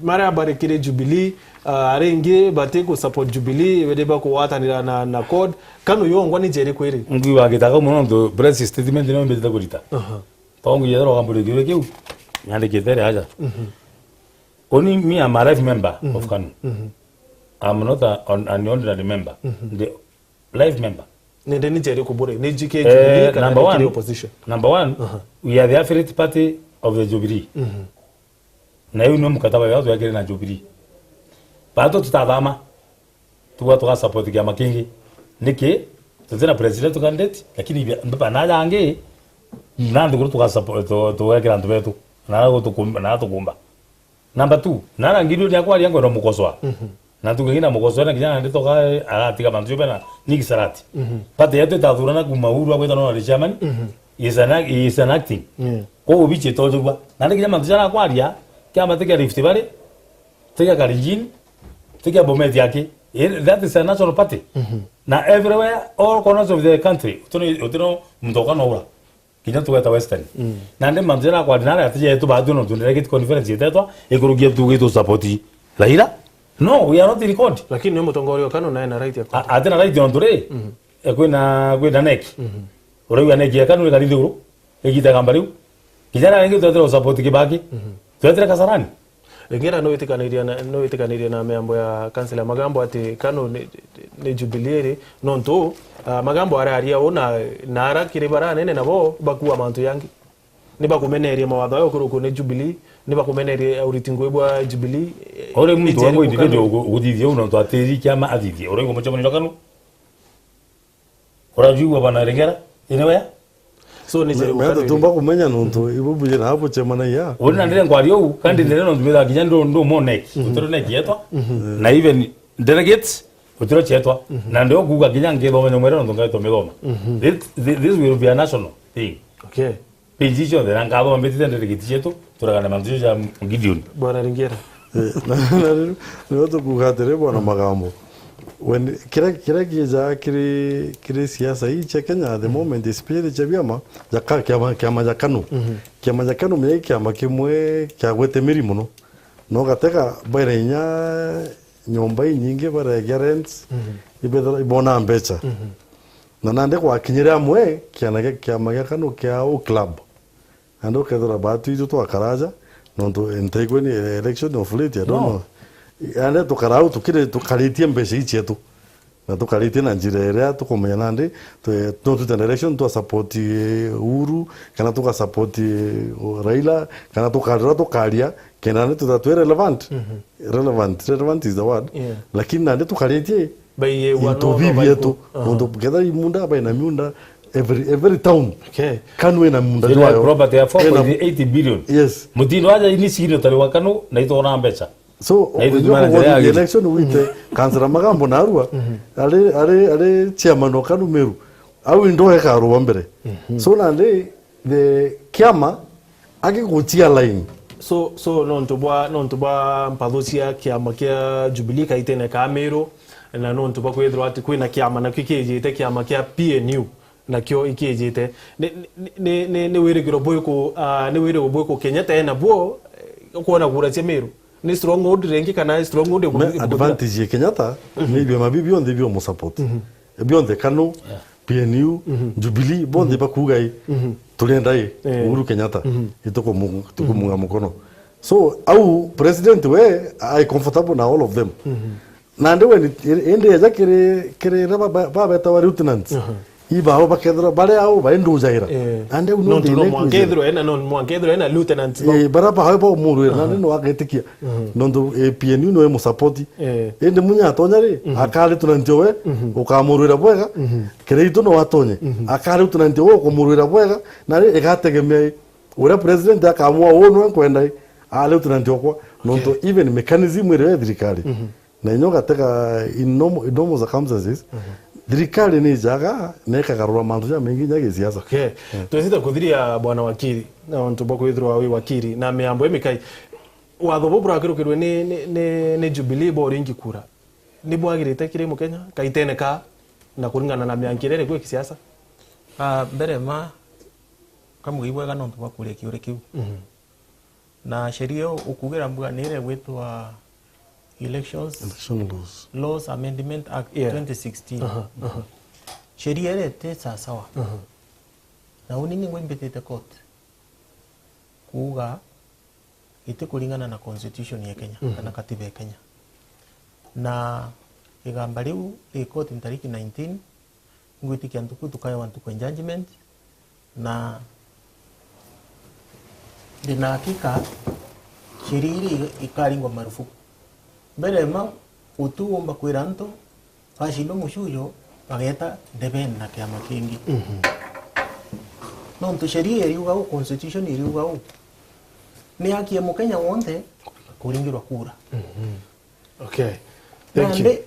mara habari kiri Jubilee arengi bate ku support Jubilee wedeba ku watanira na code kanu yongwa ninjeri kweri
ngwi wagitaka muno ndo press statement no mbeta kurita tongu yero kambule gire kiu nyande kitere haja only me am a life member of KANU I'm not an ordinary member the life member
nende ninjeri kubure ni JK Jubilee kana opposition
number one we are the affiliate party of the Jubilee na hiyo mkataba yao yake na Jubilee bato tutadama tuka support ya makingi niki tutena president candidate lakini mbapa naja ange nandi ko tuka support to wake randu betu na go tukumba number 2 nara ngiru ni akwali yango no mukoswa na tukingina mukoswa na kijana ndito ka agatika bantu bena niki sarati pate yetu tadurana kumahuru akweta no chairman is an acting ko biche tojo nandi kijana mtjana akwalia kama teke Rift Valley teke Kalenjin teke Bomet yake that is a national party na everywhere all corners of the country utino mtoka no ura kinya tuweta western na ndem manjera kwa dinara atije yetu baadhi no tunere kit conference yetu ekurugia tugeto support lahira no we are not record
lakini no mutongori KANU na right ya
atena right on dure kwenda nek ore ya nek ya KANU kali nduru egita kambariu kijana ngi tutero support kibaki tutero kasarani
ngera no itikaniria na membo ya kansela magambo ati KANU ne Jubilee no nto magambo araria ona nara kiribara nene nabo bakuwa mantu yangi ni bakumeneria mawatho yo kuruko ne Jubilee ni bakumeneria uritingo bwa Jubilee
ore mtu wangu ndio udithie una ndo atiri kama adithie ore ngo mchamo ni KANU ora juwa bana rengera inewe
so ni jeri
ukati tumba kumenya nuntu ibubuje na hapo chemana ya
uri na ndire ngwari yo kandi ndire no ndumira kinya ndo monek utero ne kietwa na even delegates utero chetwa na ndio kuga kinya ngelo menyo mwero ndo ngaito megoma this will be a national thing
okay
position de ngabo mbetite ndire kitichetu turagana manzo ya Gideon
bwana ringera
ni watu kugatere bwana magambo when kira kiza kiri siasa hii cha Kenya the moment especially cha vyama kyama cha KANU kyama cha KANU mye kyama kimwe kya gwete mirimo no gateka barenya nyomba nyingi barega rents ibedra ibona mbecha na nande kwa kinyira mwe kyama ya KANU kya o club ando kedra batu itu to akaraja no to entegwe ni election of late I don't know ande tukarau tukaritie mbeca ichetu na tukaritie na njira iria tukumenya nandi no tu generation tu support Uhuru kana tuka support Raila kana tukaria kenane tutatwe relevant is the word lakini nandi tukaritie
by
one bibi yetu ndo keda imunda by na miunda every town
okay
KANU na munda
jwa property ya 4.80 billion
yes
mutino aja ini siri tari wa KANU na itona mbeca
so the election with kansera magambo na arua ale chairman wa KANU Meru au ndo heka arua mbere so na the kiama agikutia line
so no ntubwa mpathucia kiama kia Jubilee kaitene ka Meru na no ntubwa kwithirwa ati kwina kiama na kikijite kiama kia PNU na kyo ikijite ne wirigiro boyko Kenyatta ena bo kuona kura cia Meru ni stronghold rengi kana stronghold
advantage ya Kenyatta ni byo mabibi onde byo mo support bionde KANU PNU Jubilee bonde bakugai tulendai Uhuru Kenyatta itoko tukumunga mukono so au president we I comfortable na all of them na ndio ende ya kire baba tawari lieutenants iba ho bakethro bare au ba ndu jaira ande
no no mwangethro ena no mwangethro ena lieutenant
bara ba ha ba muru na no agetikia no ndo PNU no emo support ende munya tonya ri akale tunantiowe ukamurira bwega kreito no watonye akale tunantiowe ukamurira bwega na ri egategemea ura president akamua wonu kwenda ale tunantiowe no ndo even mechanism ire thirikari na inyoga teka inomo circumstances thirikari ni jaga nekagarura mantu ya mengi nyage siasa.
Okay. Twesita kuthiria bwana wakiri na onto boko ithirwa wi wakiri na miambo emikai watho bobura kirukirwe ni Jubilee board ingi kura ni bwagirite kiri mu Kenya kaitene ka na kuringana na miankirere kwe kisiasa
mbere ma kamugibwa ga nonto bakure kiure kiu na sheria ukugira mbwa nire gwitwa Election Laws Amendment Act 2016 sheria ere sawa na unini ngwembetete court kuga ite kulingana na constitution ya Kenya kana katiba ya Kenya na igamba riu court ntariki 19 ngwitikia ntuku tukaya wantu kwa judgment na dina hakika sheria ikaringwa marufuku mbere ma utuomba kwira nto fashindo mushuyo bageta deben na kiama kingi no nto sheria iriuga u constitution iriuga u ni haki ya Mkenya wonte kuringirwa kura
okay thank you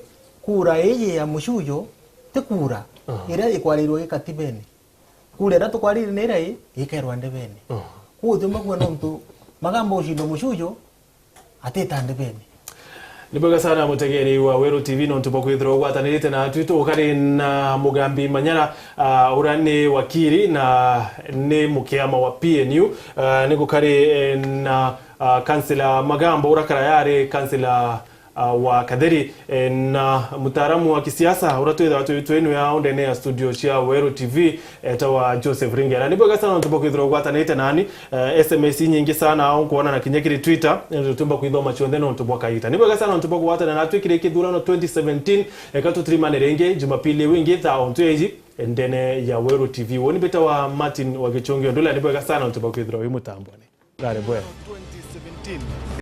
kura eye ya mushuyo te kura ira ikwarirwo gikatibeni kura ira tukwarire ni ira ikerwa ndebeni kuthuma kwa no nto magambo shindo mushuyo ateta ndebeni
Niboga sana mutegeri wa Weru TV no ntubo kwithro gwatanirite na twitu ukari na Mugambi Manyara urani wakiri na ni mukiama wa PNU ni gukari na kansela Magambo urakara yari kansela wa Kaderi na mutaaramu wa kisiasa uratwitha watu wenu ya ondene ya studio cia Weru TV tawa Joseph Ringera niboga sana ntubo kwithro gwatanirite nani SMS nyingi sana au kuona na kinyekiri Twitter ntumba kwithoma chonde no ntubo kaita niboga sana ntubo gwatana na twikire kithurano 2017 ekatutrimane renge Jumapili wingi ta ontweji ndene ya Weru TV woni beta wa Martin wa Gichongio ndola niboga sana ntubo kwithro imutambone gare bwe 2017